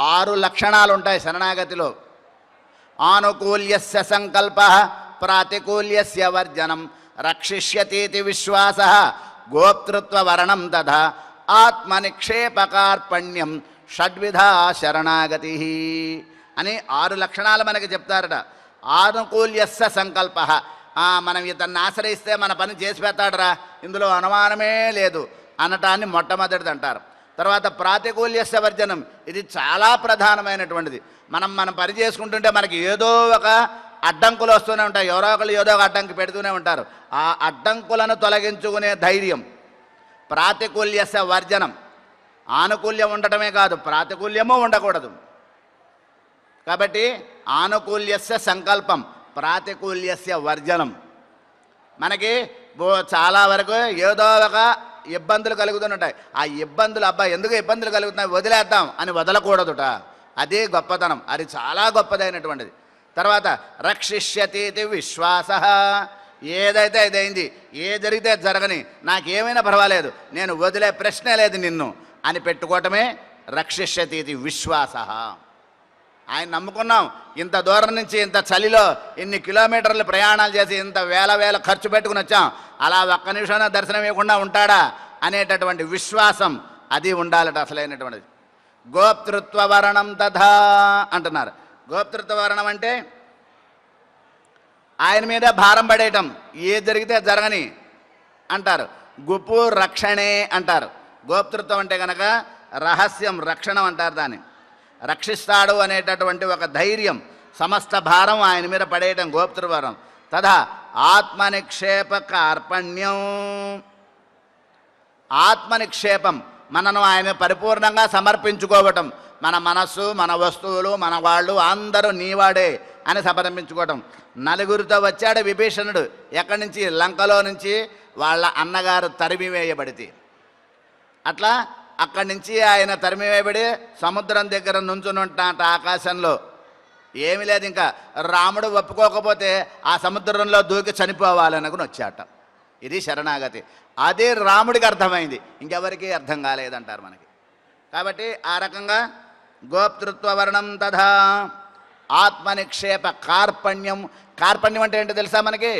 6 లక్షణాలు ఉంటాయి శరణాగతిలో. ఆనుకూల్యస్య సంకల్ప, ప్రాతికూల్యస్య వర్జనం, రక్షిష్యతీతి విశ్వాస, గోప్తృత్వ వరణం తథా ఆత్మనిక్షేపకార్పణ్యం షడ్విధా శరణాగతి అని 6 లక్షణాలు మనకి చెప్తారట. ఆనుకూల్యస్య సంకల్ప, మనం ఇతన్ని ఆశ్రయిస్తే మన పని చేసి పెడతాడరా, ఇందులో అనుమానమే లేదు అనటాన్ని మొట్టమొదటిది అంటారు. తర్వాత ప్రాతికూల్యస్య వర్జనం, ఇది చాలా ప్రధానమైనటువంటిది. మన పని చేసుకుంటుంటే మనకి ఏదో ఒక అడ్డంకులు వస్తూనే ఉంటాయి. ఎవరో ఒకళ్ళు ఏదో ఒక అడ్డంకి పెడుతూనే ఉంటారు. ఆ అడ్డంకులను తొలగించుకునే ధైర్యం ప్రాతికూల్యస్య వర్జనం. ఆనుకూల్యం ఉండటమే కాదు, ప్రాతికూల్యము ఉండకూడదు. కాబట్టి ఆనుకూల్యస్య సంకల్పం, ప్రాతికూల్యస్య వర్జనం. మనకి చాలా వరకు ఏదో ఒక ఇబ్బందులు కలుగుతుంటాయి. ఆ ఇబ్బందులు ఎందుకు ఇబ్బందులు కలుగుతున్నాయి వదిలేద్దాం అని వదలకూడదుట. అదే గొప్పతనం, అది చాలా గొప్పదైనటువంటిది. తర్వాత రక్షిష్యతీతి విశ్వాస, ఏదైతే ఇదైంది, ఏ జరిగితే జరగని, నాకేమైనా పర్వాలేదు, నేను వదిలే ప్రశ్నే లేదు నిన్ను అని పెట్టుకోవటమే రక్షిష్యతీతి విశ్వాస. ఆయన నమ్ముకున్నాం, ఇంత దూరం నుంచి ఇంత చలిలో ఇన్ని కిలోమీటర్లు ప్రయాణాలు చేసి ఇంత వేల ఖర్చు పెట్టుకుని వచ్చాం, అలా ఒక్క నిమిషంలో దర్శనం ఇవ్వకుండా ఉంటాడా అనేటటువంటి విశ్వాసం అది ఉండాలట అసలైనటువంటిది. గోప్తృత్వ వరణం తథా అంటున్నారు. గోప్తృత్వ వరణం అంటే ఆయన మీద భారం పడేయటం, ఏ జరిగితే జరగని అంటారు. గుపు రక్షణే అంటారు. గోప్తృత్వం అంటే కనుక రహస్యం, రక్షణం అంటారు దాన్ని. రక్షిస్తాడు అనేటటువంటి ఒక ధైర్యం, సమస్త భారం ఆయన మీద పడేయటం గోప్తృవరం. తథా ఆత్మనిక్షేప కార్పణ్యం, ఆత్మనిక్షేపం, మనను ఆయన పరిపూర్ణంగా సమర్పించుకోవటం. మన మనస్సు, మన వస్తువులు, మన వాళ్ళు అందరూ నీవాడే అని సమర్పించుకోవటం. నలుగురితో వచ్చాడు విభీషణుడు. ఎక్కడి నుంచి? లంకలో నుంచి వాళ్ళ అన్నగారు తరిమివేయబడితే. అట్లా అక్కడి నుంచి ఆయన తరిమివేయబడి సముద్రం దగ్గర నుంచునుంటాట ఆకాశంలో. ఏమీ లేదు, ఇంకా రాముడు ఒప్పుకోకపోతే ఆ సముద్రంలో దూకి చనిపోవాలనుకుని వచ్చాట. ఇది శరణాగతి. అదే రాముడికి అర్థమైంది, ఇంకెవరికి అర్థం కాలేదంటారు మనకి. కాబట్టి ఆ రకంగా గోప్తృత్వ వర్ణం తథా ఆత్మనిక్షేప కార్పణ్యం. కార్పణ్యం అంటే ఏంటో తెలుసా మనకి?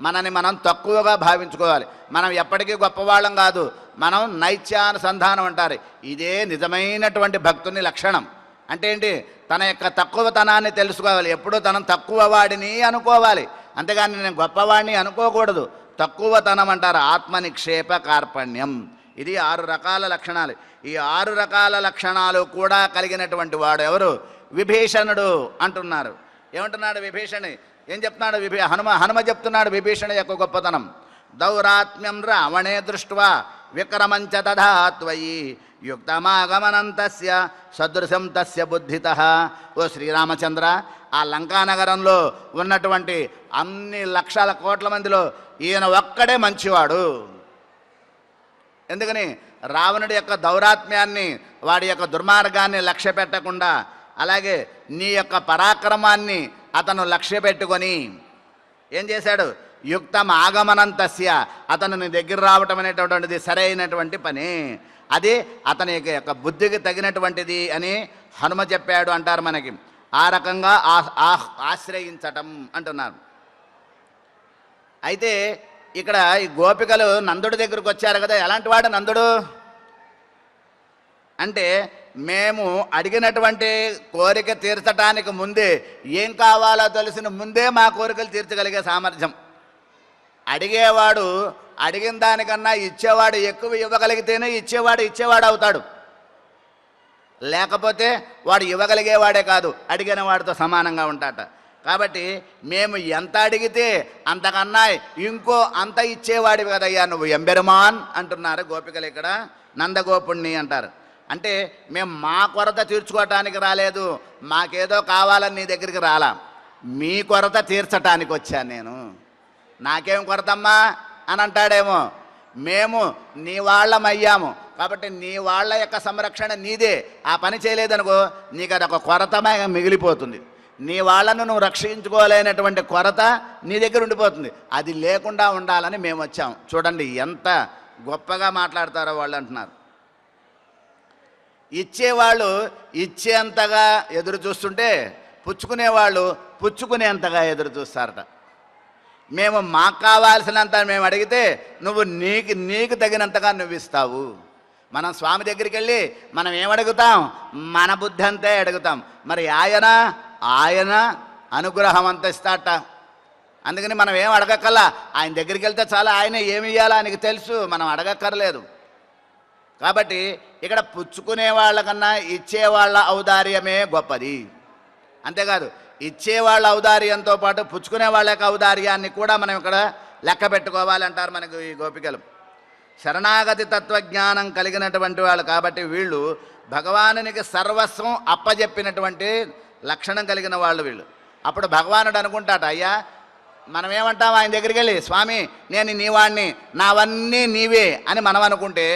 మనని మనం తక్కువగా భావించుకోవాలి. మనం ఎప్పటికీ గొప్పవాళ్ళం కాదు, మనం నైత్యానుసంధానం అంటారు. ఇదే నిజమైనటువంటి భక్తుని లక్షణం. అంటే ఏంటి? తన యొక్క తక్కువతనాన్ని తెలుసుకోవాలి. ఎప్పుడూ తనం తక్కువ వాడిని అనుకోవాలి, అంతేగాని నేను గొప్పవాడిని అనుకోకూడదు. తక్కువతనం అంటారు ఆత్మనిక్షేప కార్పణ్యం. ఇది 6 రకాల లక్షణాలు. ఈ 6 రకాల లక్షణాలు కూడా కలిగినటువంటి వాడు ఎవరు? విభీషణుడు అంటున్నారు. ఏమంటున్నాడు విభీషణి? ఏం చెప్తున్నాడు? హనుమ చెప్తున్నాడు విభీషణ యొక్క గొప్పతనం. దౌరాత్మ్యం రావణే దృష్ట్వా విక్రమంచ తథా త్వయి యుక్తమాగమనంతస్య సదృశం తస్య బుద్ధితః. ఓ శ్రీరామచంద్ర, ఆ లంకానగరంలో ఉన్నటువంటి అన్ని లక్షల కోట్ల మందిలో ఈయన ఒక్కడే మంచివాడు. ఎందుకని? రావణుడి యొక్క దౌరాత్మ్యాన్ని, వాడి యొక్క దుర్మార్గాన్ని లక్ష్య పెట్టకుండా, అలాగే నీ యొక్క పరాక్రమాన్ని అతను లక్ష్య పెట్టుకొని ఏం చేశాడు? యుక్తం ఆగమనంతస్య, అతను నీ దగ్గర రావటం అనేటటువంటిది సరైనటువంటి పని, అది అతని యొక్క బుద్ధికి తగినటువంటిది అని హనుమ చెప్పాడు అంటారు మనకి. ఆ రకంగా ఆశ్రయించటం అంటున్నారు. అయితే ఇక్కడ ఈ గోపికలు నందుడి దగ్గరకు వచ్చారు కదా. ఎలాంటి వాడు నందుడు అంటే, మేము అడిగినటువంటి కోరిక తీర్చడానికి ముందే, ఏం కావాలో తెలిసిన ముందే మా కోరికలు తీర్చగలిగే సామర్థ్యం. అడిగేవాడు అడిగిన దానికన్నా ఇచ్చేవాడు ఎక్కువ ఇవ్వగలిగితేనే ఇచ్చేవాడు అవుతాడు. లేకపోతే వాడు ఇవ్వగలిగేవాడే కాదు, అడిగిన వాడితో సమానంగా ఉంటాట. కాబట్టి మేము ఎంత అడిగితే అంతకన్నా ఇంకో అంత ఇచ్చేవాడివి కదయ్యా నువ్వు ఎంబెరుమాన్ అంటున్నారు గోపికలు. ఇక్కడ నందగోపుణ్ణి అంటారు. అంటే మేము మా కొరత తీర్చుకోవటానికి రాలేదు, మాకేదో కావాలని నీ దగ్గరికి రాలా, మీ కొరత తీర్చటానికి వచ్చాను నేను. నాకేం కొరతమ్మా అని అంటాడేమో. మేము నీ వాళ్ళమయ్యాము కాబట్టి నీ వాళ్ళ యొక్క సంరక్షణ నీదే. ఆ పని చేయలేదనుకో నీకు అదొక కొరతమే మిగిలిపోతుంది. నీ వాళ్ళను నువ్వు రక్షించుకోలేనటువంటి కొరత నీ దగ్గర ఉండిపోతుంది. అది లేకుండా ఉండాలని మేము వచ్చాం. చూడండి ఎంత గొప్పగా మాట్లాడతారో వాళ్ళు అంటున్నారు. ఇచ్చేవాళ్ళు ఇచ్చేంతగా ఎదురు చూస్తుంటే పుచ్చుకునేవాళ్ళు పుచ్చుకునేంతగా ఎదురు చూస్తారట. మేము మాకు కావాల్సినంత మేము అడిగితే నువ్వు నీకు తగినంతగా నువ్వు ఇస్తావు. మనం స్వామి దగ్గరికి వెళ్ళి మనం ఏమడుగుతాం? మన బుద్ధి అంతే అడుగుతాం. మరి ఆయన అనుగ్రహం అంత ఇస్తాట. అందుకని మనం ఏం అడగక్కర్లా, ఆయన దగ్గరికి వెళ్తే చాలా ఆయన ఏమి ఇవ్వాలో ఆయనకి తెలుసు, మనం అడగక్కర్లేదు. కాబట్టి ఇక్కడ పుచ్చుకునే వాళ్ళకన్నా ఇచ్చేవాళ్ళ ఔదార్యమే గొప్పది. అంతేకాదు ఇచ్చేవాళ్ళ ఔదార్యంతో పాటు పుచ్చుకునే వాళ్ళ యొక్క ఔదార్యాన్ని కూడా మనం ఇక్కడ లెక్క పెట్టుకోవాలంటారు మనకు ఈ గోపికలు. శరణాగతి తత్వజ్ఞానం కలిగినటువంటి వాళ్ళు కాబట్టి వీళ్ళు భగవానునికి సర్వస్వం అప్పజెప్పినటువంటి లక్షణం కలిగిన వాళ్ళు వీళ్ళు. అప్పుడు భగవానుడు అనుకుంటాట, అయ్యా మనం ఏమంటాం ఆయన దగ్గరికి వెళ్ళి, స్వామి నేను నీవాణ్ణి, నావన్నీ నీవే అని మనం అనుకుంటే,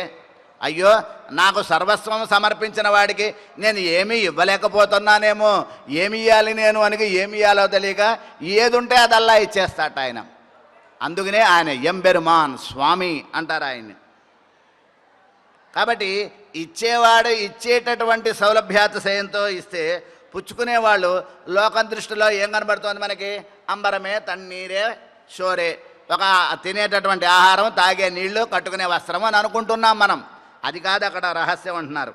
అయ్యో నాకు సర్వస్వం సమర్పించిన వాడికి నేను ఏమీ ఇవ్వలేకపోతున్నానేమో, ఏమి ఇవ్వాలి నేను అని ఏమి ఇవ్వాలో తెలియక ఏది ఉంటే అదల్లా ఇచ్చేస్తాట ఆయన. అందుకనే ఆయన ఎంబెరుమాన్ స్వామి అంటారు ఆయన్ని. కాబట్టి ఇచ్చేవాడు ఇచ్చేటటువంటి సౌలభ్యాతిశయంతో ఇస్తే పుచ్చుకునేవాళ్ళు లోకం దృష్టిలో ఏం కనబడుతోంది మనకి? అంబరమే తన్నీరే షోరే, ఒక తినేటటువంటి ఆహారం, తాగే నీళ్లు, కట్టుకునే వస్త్రం అని అనుకుంటున్నాం మనం. అది కాదు అక్కడ రహస్యం అంటున్నారు.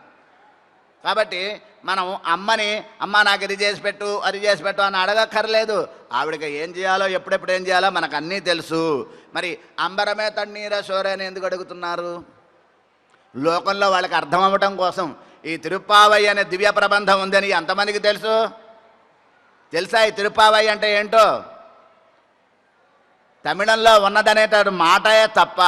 కాబట్టి మనం అమ్మ నాకు ఇది చేసి పెట్టు అది చేసి పెట్టు అని అడగక్కర్లేదు. ఆవిడకి ఏం చేయాలో ఎప్పుడెప్పుడు ఏం చేయాలో మనకు అన్నీ తెలుసు. మరి అంబరమే తన్నీర షోరే అని ఎందుకు అడుగుతున్నారు? లోకంలో వాళ్ళకి అర్థం అవ్వటం కోసం. ఈ తిరుప్పావై అనే దివ్య ప్రబంధం ఉందని ఎంతమందికి తెలుసా? ఈ తిరుప్పావై అంటే ఏంటో? తమిళంలో ఉన్నదనేట మాటయే తప్ప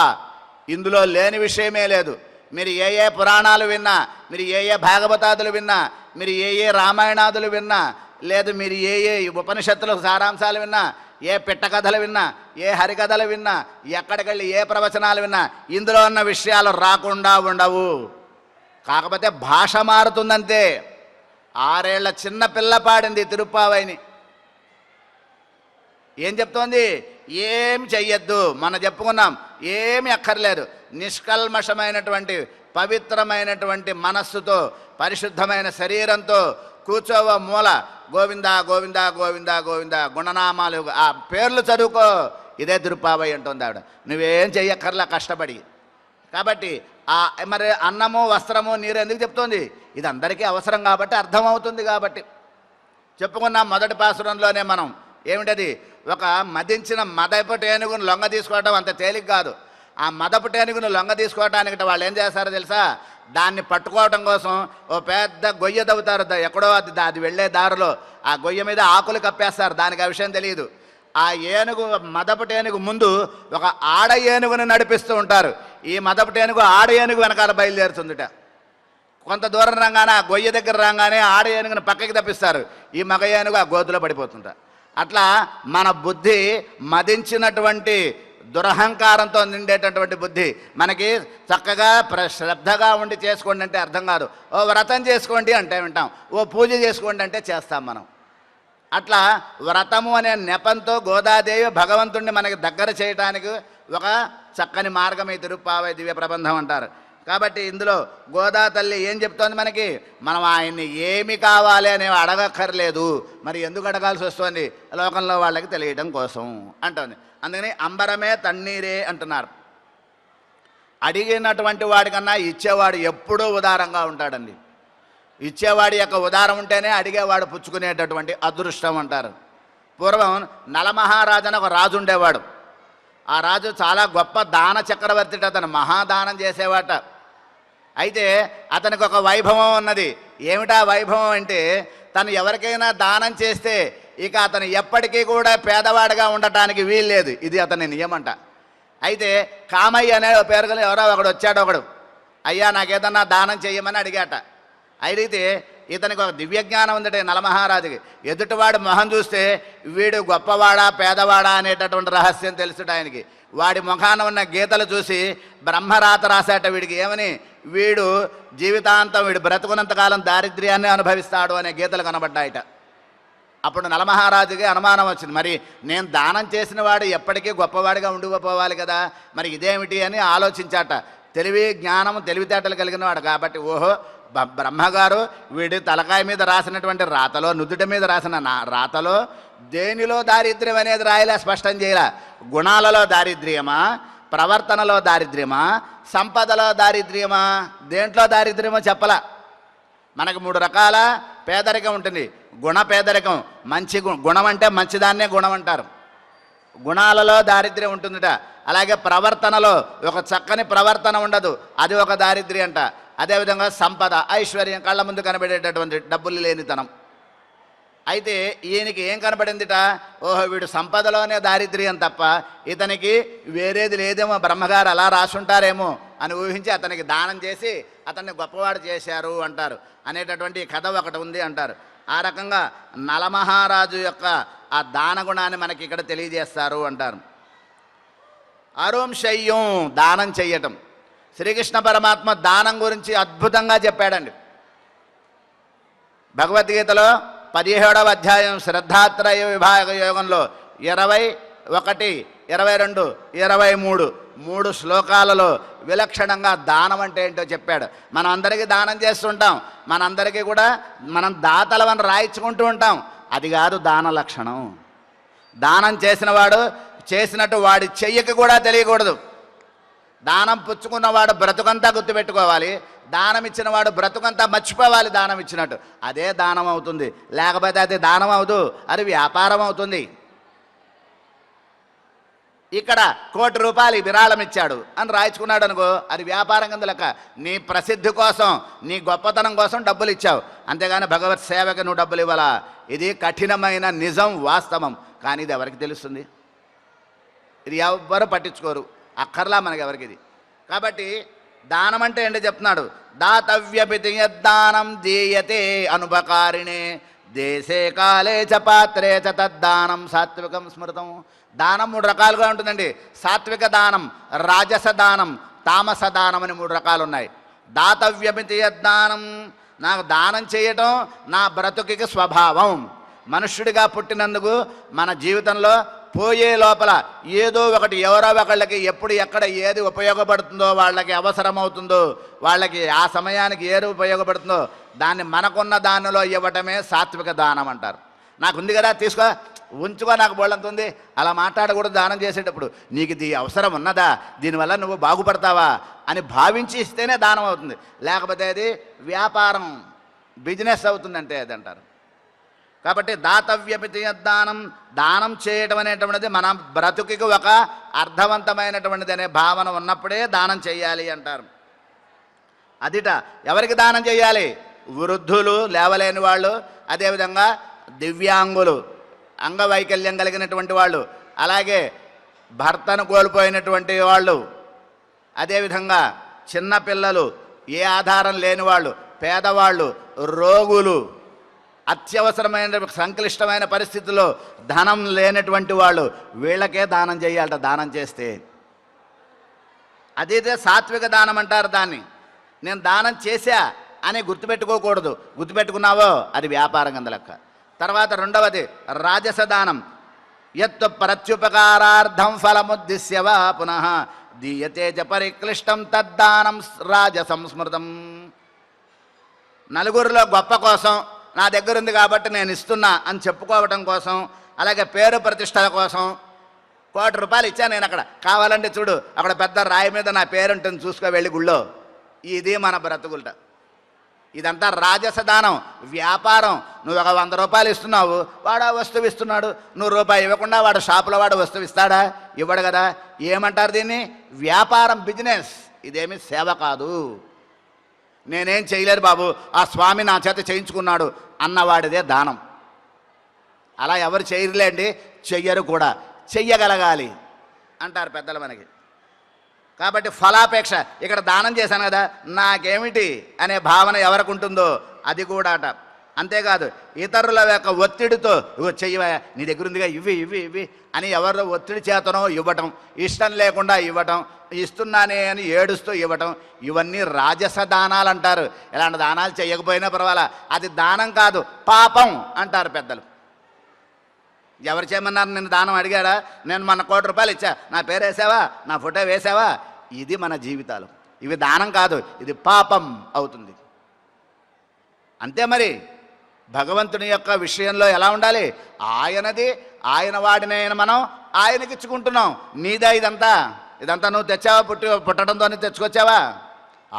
ఇందులో లేని విషయమే లేదు. మీరు ఏ పురాణాలు విన్నా, మీరు ఏ భాగవతాదులు విన్నా, మీరు ఏ రామాయణాదులు విన్నా, లేదు మీరు ఏ ఉపనిషత్తుల సారాంశాలు విన్నా, ఏ పిట్ట కథలు విన్నా, ఏ హరికథలు విన్నా, ఎక్కడికెళ్ళి ఏ ప్రవచనాలు విన్నా ఇందులో ఉన్న విషయాలు రాకుండా ఉండవు. కాకపోతే భాష మారుతుందంతే. 6 ఏళ్ల చిన్న పిల్ల పాడింది తిరుప్పావైని. ఏం చెప్తోంది? ఏం చెయ్యొద్దు, మనం చెప్పుకున్నాం, ఏమి అక్కర్లేదు, నిష్కల్మషమైనటువంటి పవిత్రమైనటువంటి మనస్సుతో పరిశుద్ధమైన శరీరంతో కూర్చోవ మూల గోవింద గోవింద గోవింద గోవింద గుణనామాలు ఆ పేర్లు చదువుకో. ఇదే తిరుప్పావై అంటుంది ఆవిడ. నువ్వేం చెయ్యక్కర్లా కష్టపడి. కాబట్టి మరి అన్నము వస్త్రము నీరు ఎందుకు చెప్తోంది? ఇది అందరికీ అవసరం కాబట్టి, అర్థమవుతుంది కాబట్టి. చెప్పుకున్నాం మొదటి పాసురంలోనే మనం. ఏమిటది? ఒక మదించిన మదపటి ఏనుగును లొంగ తీసుకోవడం అంత తేలిక కాదు. ఆ మదపు టేనుగును లొంగ తీసుకోవటానికి వాళ్ళు ఏం చేస్తారో తెలుసా? దాన్ని పట్టుకోవటం కోసం ఓ పెద్ద గొయ్య తవ్వుతారు. ఎక్కడో అది వెళ్ళే దారిలో ఆ గొయ్య మీద ఆకులు కప్పేస్తారు. దానికి ఆ విషయం తెలియదు. ఆ ఏనుగు మదపు టేనుగు ముందు ఒక ఆడ ఏనుగుని నడిపిస్తూ ఉంటారు. ఈ మదపు టేనుగు ఆడ ఏనుగు వెనకాల బయలుదేరుతుందిట. కొంత దూరం రాగానే ఆ గొయ్య దగ్గర రాగానే ఆడ ఏనుగుని పక్కకి తప్పిస్తారు. ఈ మగ ఏనుగు ఆ గోతులో పడిపోతుంట. అట్లా మన బుద్ధి మదించినటువంటి దురహంకారంతో నిండేటటువంటి బుద్ధి మనకి చక్కగా శ్రద్ధగా ఉండి చేసుకోండి అంటే అర్థం కాదు. ఓ వ్రతం చేసుకోండి అంటే వింటాం, ఓ పూజ చేసుకోండి అంటే చేస్తాం మనం. అట్లా వ్రతము అనే నెపంతో గోదాదేవి భగవంతుణ్ణి మనకి దగ్గర చేయడానికి ఒక చక్కని మార్గం ఈ తిరుప్పావై దివ్య ప్రబంధం అంటారు. కాబట్టి ఇందులో గోదా తల్లి ఏం చెప్తోంది మనకి? మనం ఆయన్ని ఏమి కావాలి అనేవి అడగక్కర్లేదు. మరి ఎందుకు అడగాల్సి వస్తుంది? లోకంలో వాళ్ళకి తెలియడం కోసం అంటుంది. అందుకని అంబరమే తన్నీరే అంటున్నారు. అడిగినటువంటి వాడికన్నా ఇచ్చేవాడు ఎప్పుడూ ఉదారంగా ఉంటాడండి. ఇచ్చేవాడి యొక్క ఉదారం ఉంటేనే అడిగేవాడు పుచ్చుకునేటటువంటి అదృష్టం అంటారు. పూర్వం నలమహారాజు అని ఒక రాజు ఉండేవాడు. ఆ రాజు చాలా గొప్ప దాన చక్రవర్తి. అతను మహాదానం చేసేవాట. అయితే అతనికి ఒక వైభవం ఉన్నది. ఏమిటా వైభవం అంటే, తను ఎవరికైనా దానం చేస్తే ఇక అతను ఎప్పటికీ కూడా పేదవాడిగా ఉండటానికి వీల్లేదు. ఇది అతని నియమంట. అయితే కామయ్య అనే పేరు గల ఎవరో ఒకడు వచ్చాడు. ఒకడు, అయ్యా నాకేదన్నా దానం చేయమని అడిగాట. అడిగితే ఇతనికి ఒక దివ్యజ్ఞానం ఉందటే నలమహారాజుకి. ఎదుటివాడు మొహం చూస్తే వీడు గొప్పవాడా పేదవాడా అనేటటువంటి రహస్యం తెలుసుట ఆయనకి. వాడి ముఖాన ఉన్న గీతలు చూసి బ్రహ్మరాత రాశాట వీడికి. ఏమని? వీడు జీవితాంతం వీడు బ్రతుకున్నంతకాలం దారిద్ర్యాన్ని అనుభవిస్తాడు అనే గీతలు కనబడ్డాయట. అప్పుడు నలమహారాజుకి అనుమానం వచ్చింది. మరి నేను దానం చేసిన వాడు ఎప్పటికీ గొప్పవాడిగా ఉండిపోవాలి కదా, మరి ఇదేమిటి అని ఆలోచించాట. తెలివి జ్ఞానం తెలివితేటలు కలిగిన వాడు కాబట్టి, ఓహో బ్రహ్మగారు వీడి తలకాయ మీద రాసినటువంటి రాతలో, నుదుటి మీద రాసిన రాతలో దేనిలో దారిద్ర్యం అనేది రాయలే, స్పష్టం చేయలే. గుణాలలో దారిద్ర్యమా, ప్రవర్తనలో దారిద్ర్యమా, సంపదలో దారిద్ర్యమా, దేంట్లో దారిద్ర్యమో చెప్పలా. మనకు 3 రకాల పేదరికం ఉంటుంది. గుణ పేదరికం, మంచి గుణం అంటే మంచిదాన్నే గుణం అంటారు. గుణాలలో దారిద్ర్యం ఉంటుందిట. అలాగే ప్రవర్తనలో ఒక చక్కని ప్రవర్తన ఉండదు, అది ఒక దారిద్ర్యం అంట. అదేవిధంగా సంపద, ఐశ్వర్యం, కళ్ళ ముందు కనబడేటటువంటి డబ్బులు లేనితనం. అయితే ఈయనకి ఏం కనబడిందిట? ఓహో వీడు సంపదలోనే దారిద్ర్యం తప్ప ఇతనికి వేరేది లేదేమో, బ్రహ్మగారు అలా రాసుంటారేమో అని ఊహించి అతనికి దానం చేసి అతన్ని గొప్పవాడు చేశారు అంటారు. అనేటటువంటి కథ ఒకటి ఉంది అంటారు. ఆ రకంగా నలమహారాజు యొక్క ఆ దాన గుణాన్ని మనకి ఇక్కడ తెలియజేస్తారు అంటారు. అరుంశయ్యం, దానం చెయ్యటం. శ్రీకృష్ణ పరమాత్మ దానం గురించి అద్భుతంగా చెప్పాడండి. భగవద్గీతలో 17వ అధ్యాయం శ్రద్ధాత్రయ విభాగ యోగంలో 21, 22, 23 3 శ్లోకాలలో విలక్షణంగా దానం అంటే ఏంటో చెప్పాడు. మనం అందరికీ దానం చేస్తుంటాం, మనందరికీ కూడా మనం దాతలవని రాయించుకుంటూ ఉంటాం. అది కాదు దాన లక్షణం. దానం చేసినవాడు చేసినట్టు వాడి చెయ్యకి కూడా తెలియకూడదు. దానం పుచ్చుకున్నవాడు బ్రతుకంతా గుర్తుపెట్టుకోవాలి, దానం ఇచ్చినవాడు బ్రతుకంతా మర్చిపోవాలి దానం ఇచ్చినట్టు. అదే దానం అవుతుంది. లేకపోతే అది దానం అవదు, అది వ్యాపారం అవుతుంది. ఇక్కడ 1 కోటి రూపాయలు విరాళం ఇచ్చాడు అని రాయించుకున్నాడు అనుకో, అది వ్యాపారం కింద లెక్క. నీ ప్రసిద్ధి కోసం, నీ గొప్పతనం కోసం డబ్బులు ఇచ్చావు, అంతేగాని భగవత్ సేవకి నువ్వు డబ్బులు ఇవ్వాలా. ఇది కఠినమైన నిజం, వాస్తవం. కానీ ఇది ఎవరికి తెలుస్తుంది? ఇది ఎవ్వరు పట్టించుకోరు, అక్కర్లా మనకి ఎవరికి ఇది. కాబట్టి దానం అంటే ఏంటో చెప్తున్నాడు. దాతవ్యపితి యద్దానం దీయతే అనుపకారిణే దేశే కాలే చ పాత్రే చ తద్దానం సాత్వికం స్మృతం. దానం 3 రకాలుగా ఉంటుందండి. సాత్విక దానం, రాజస దానం, తామస దానం అని 3 రకాలు ఉన్నాయి. దాతవ్యమితి యద్దానం, నాకు దానం చేయటం నా బ్రతుకికి స్వభావం. మనుష్యుడిగా పుట్టినందుకు మన జీవితంలో పోయే లోపల ఏదో ఒకటి ఎవరో ఒకళ్ళకి ఎప్పుడు ఎక్కడ ఏది ఉపయోగపడుతుందో, వాళ్ళకి అవసరమవుతుందో, వాళ్ళకి ఆ సమయానికి ఏది ఉపయోగపడుతుందో దాన్ని మనకున్న దానిలో ఇవ్వటమే సాత్విక దానం అంటారు. నాకుంది కదా తీసుకో, ఉంచుకో, నాకు బోళ్ళంతుంది, అలా మాట్లాడకూడదు. దానం చేసేటప్పుడు నీకు ఇది అవసరం ఉన్నదా, దీనివల్ల నువ్వు బాగుపడతావా అని భావించి ఇస్తేనే దానం అవుతుంది. లేకపోతే అది వ్యాపారం, బిజినెస్ అవుతుందంటే అది అంటారు. కాబట్టి దాతవ్యపితి దానం, దానం చేయటం అనేటువంటిది మన బ్రతుకుకి ఒక అర్థవంతమైనటువంటిది అనే భావన ఉన్నప్పుడే దానం చేయాలి అంటారు. అదిట ఎవరికి దానం చేయాలి? వృద్ధులు, లేవలేని వాళ్ళు, అదేవిధంగా దివ్యాంగులు, అంగవైకల్యం కలిగినటువంటి వాళ్ళు, అలాగే భర్తను కోల్పోయినటువంటి వాళ్ళు, అదేవిధంగా చిన్నపిల్లలు, ఏ ఆధారం లేని వాళ్ళు, పేదవాళ్ళు, రోగులు, అత్యవసరమైన సంక్లిష్టమైన పరిస్థితుల్లో ధనం లేనటువంటి వాళ్ళు, వీళ్ళకే దానం చేయాలట. దానం చేస్తే అదైతే సాత్విక దానం అంటారు దాన్ని. నేను దానం చేశా అని గుర్తుపెట్టుకోకూడదు. గుర్తుపెట్టుకున్నావో అది వ్యాపారం కింద లెక్క. తర్వాత రెండవది రాజస దానం. యత్ ప్రత్యుపకారార్థం ఫలముద్దిశ్యవా పునః దీయతే చ పరిక్లిష్టం తద్దానం రాజసంస్మృతం. నలుగురిలో గొప్ప కోసం, నా దగ్గర ఉంది కాబట్టి నేను ఇస్తున్నా అని చెప్పుకోవటం కోసం, అలాగే పేరు ప్రతిష్టల కోసం ₹1,00,00,000 ఇచ్చాను నేను అక్కడ, కావాలంటే చూడు అక్కడ పెద్ద రాయి మీద నా పేరు ఉంటుంది, చూసుకో వెళ్ళి గుళ్ళో. ఇది మన బ్రతుకులట. ఇదంతా రాజసదానం, వ్యాపారం. నువ్వు ఒక ₹100 ఇస్తున్నావు, వాడు ఆ వస్తువు ఇస్తున్నాడు. నువ్వు రూపాయి ఇవ్వకుండా వాడు షాపులో వాడు వస్తువు ఇస్తాడా? ఇవ్వడు కదా. ఏమంటారు దీన్ని? వ్యాపారం, బిజినెస్. ఇదేమి సేవ కాదు. నేనేం చేయలేదు బాబు, ఆ స్వామి నా చేత చేయించుకున్నాడు అన్నవాడిదే దానం. అలా ఎవరు చేయలేండి, చెయ్యరు కూడా. చెయ్యగలగాలి అంటారు పెద్దలు మనకి. కాబట్టి ఫలాపేక్ష, ఇక్కడ దానం చేశాను కదా నాకేమిటి అనే భావన ఎవరికి ఉంటుందో అది కూడా అట. అంతేకాదు ఇతరుల యొక్క ఒత్తిడితో చెయ్యవా, నీ దగ్గర ఉందిగా ఇవి ఇవి ఇవి అని ఎవరో ఒత్తిడి చేతనో ఇవ్వటం, ఇష్టం లేకుండా ఇవ్వటం, ఇస్తున్నానే అని ఏడుస్తూ ఇవ్వటం, ఇవన్నీ రాజస దానాలు అంటారు. ఇలాంటి దానాలు చేయకపోయినా పర్వాలా, అది దానం కాదు, పాపం అంటారు పెద్దలు. ఎవరు చేయమన్నారు? నేను దానం అడిగాడా? నేను మన ₹1,00,00,000 ఇచ్చా, నా పేరు వేసావా, నా ఫోటో వేసావా? ఇది మన జీవితాలు. ఇవి దానం కాదు, ఇది పాపం అవుతుంది. అంతే మరి. భగవంతుని యొక్క విషయంలో ఎలా ఉండాలి? ఆయనది, ఆయన వాడిని మనం ఆయనకి ఇచ్చుకుంటున్నాం. నీదా ఇదంతా? ఇదంతా నువ్వు తెచ్చావా? పుట్టడంతోనే తెచ్చుకొచ్చావా?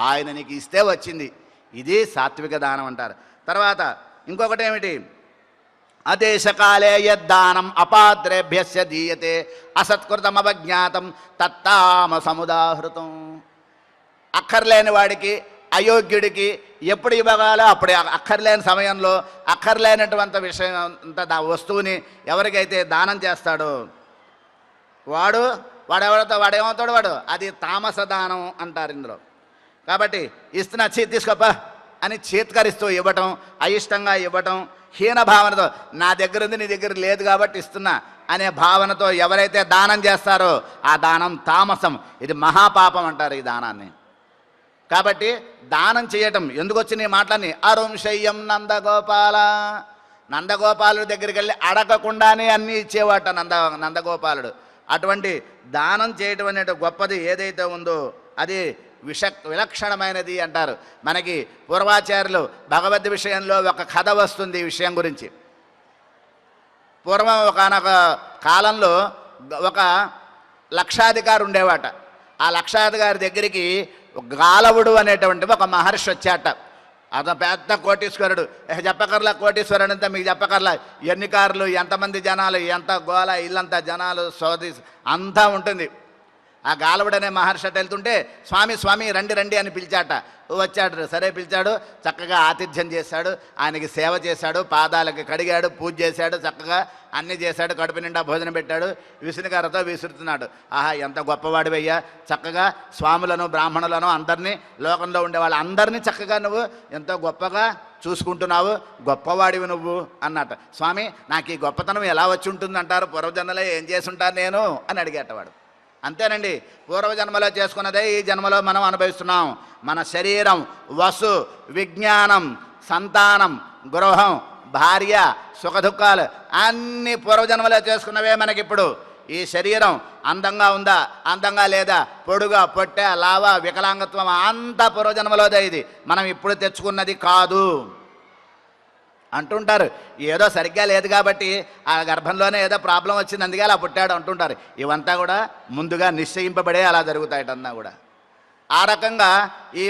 ఆయన నీకు ఇస్తే వచ్చింది. ఇది సాత్విక దానం అంటారు. తర్వాత ఇంకొకటి ఏమిటి? అదేశకాలే యద్దానం అపాద్రేభ్యస్య దీయతే అసత్కృతమవజ్ఞాతం తత్తామసముదాహృతం. అక్కర్లేని వాడికి, అయోగ్యుడికి ఎప్పుడు ఇవ్వగాలో అప్పుడు, అక్కర్లేని సమయంలో అక్కర్లేనటువంటి విషయం వస్తువుని ఎవరికైతే దానం చేస్తాడో వాడేమవుతాడు? వాడు అది తామస దానం అంటారు ఇందులో. కాబట్టి ఇస్తున్నా, తీసుకోప అని చేత్కరిస్తూ ఇవ్వటం, అయిష్టంగా ఇవ్వటం, హీన భావనతో నా దగ్గర ఉంది నీ దగ్గర లేదు కాబట్టి ఇస్తున్నా అనే భావనతో ఎవరైతే దానం చేస్తారో ఆ దానం తామసం. ఇది మహాపాపం అంటారు ఈ దానాన్ని. కాబట్టి దానం చేయటం ఎందుకు వచ్చిన ఈ మాటలని? అరుంశయ్యం నందగోపాల. నందగోపాలుడి దగ్గరికి వెళ్ళి అడగకుండానే అన్నీ ఇచ్చేవాట నందగోపాలుడు. అటువంటి దానం చేయటం అనే గొప్పది ఏదైతే ఉందో అది విలక్షణమైనది అంటారు. మనకి పూర్వాచార్యులు భగవద్ విషయంలో ఒక కథ వస్తుంది ఈ విషయం గురించి. పూర్వం ఒకనొక కాలంలో ఒక లక్షాధికారి ఉండేవాట. ఆ లక్షాధికారి దగ్గరికి గాలవుడు అనేటువంటి ఒక మహర్షి వచ్చాట. అతను పెద్ద కోటీశ్వరుడు. చెప్పకర్లా కోటీశ్వరుడు అంతా మీకు చెప్పకర్లా. ఎన్ని కార్లు, ఎంతమంది జనాలు, ఎంత గోల, ఇల్లంతా జనాలు, సోది అంతా ఉంటుంది. ఆ గాలవుడు అనే మహర్షి వెళ్తుంటే స్వామి స్వామి రండి రండి అని పిలిచాట. వచ్చాడు. సరే పిలిచాడు, చక్కగా ఆతిథ్యం చేశాడు, ఆయనకి సేవ చేశాడు, పాదాలకి కడిగాడు, పూజ చేశాడు, చక్కగా అన్నీ చేశాడు, కడుపు నిండా భోజనం పెట్టాడు, విసునిగారతో విసురుతున్నాడు. ఆహా ఎంత గొప్పవాడివయ్యా, చక్కగా స్వాములను బ్రాహ్మణులను అందరినీ, లోకంలో ఉండే వాళ్ళందరినీ చక్కగా నువ్వు ఎంతో గొప్పగా చూసుకుంటున్నావు, గొప్పవాడివి నువ్వు అన్నట్ట. స్వామి నాకు ఈ గొప్పతనం ఎలా వచ్చి ఉంటుందంటారు? పూర్వజన్మలో ఏం చేసి ఉంటాను నేను అని అడిగేటవాడు. అంతేనండి, పూర్వజన్మలో చేసుకున్నదే ఈ జన్మలో మనం అనుభవిస్తున్నాం. మన శరీరం, వసు, విజ్ఞానం, సంతానం, గృహం, భార్య, సుఖదుఖాలు అన్నీ పూర్వజన్మలో చేసుకున్నవే మనకిప్పుడు. ఈ శరీరం అందంగా ఉందా, అందంగా లేదా, పొడుగా, పొట్ట, లావ, వికలాంగత్వం అంతా పూర్వజన్మలోదే. ఇది మనం ఇప్పుడు తెచ్చుకున్నది కాదు అంటుంటారు. ఏదో సరిగ్గా లేదు కాబట్టి ఆ గర్భంలోనే ఏదో ప్రాబ్లం వచ్చింది అందుకే అలా పుట్టాడు అంటుంటారు. ఇవంతా కూడా ముందుగా నిశ్చయింపబడే అలా జరుగుతాయటన్నా కూడా. ఆ రకంగా ఈ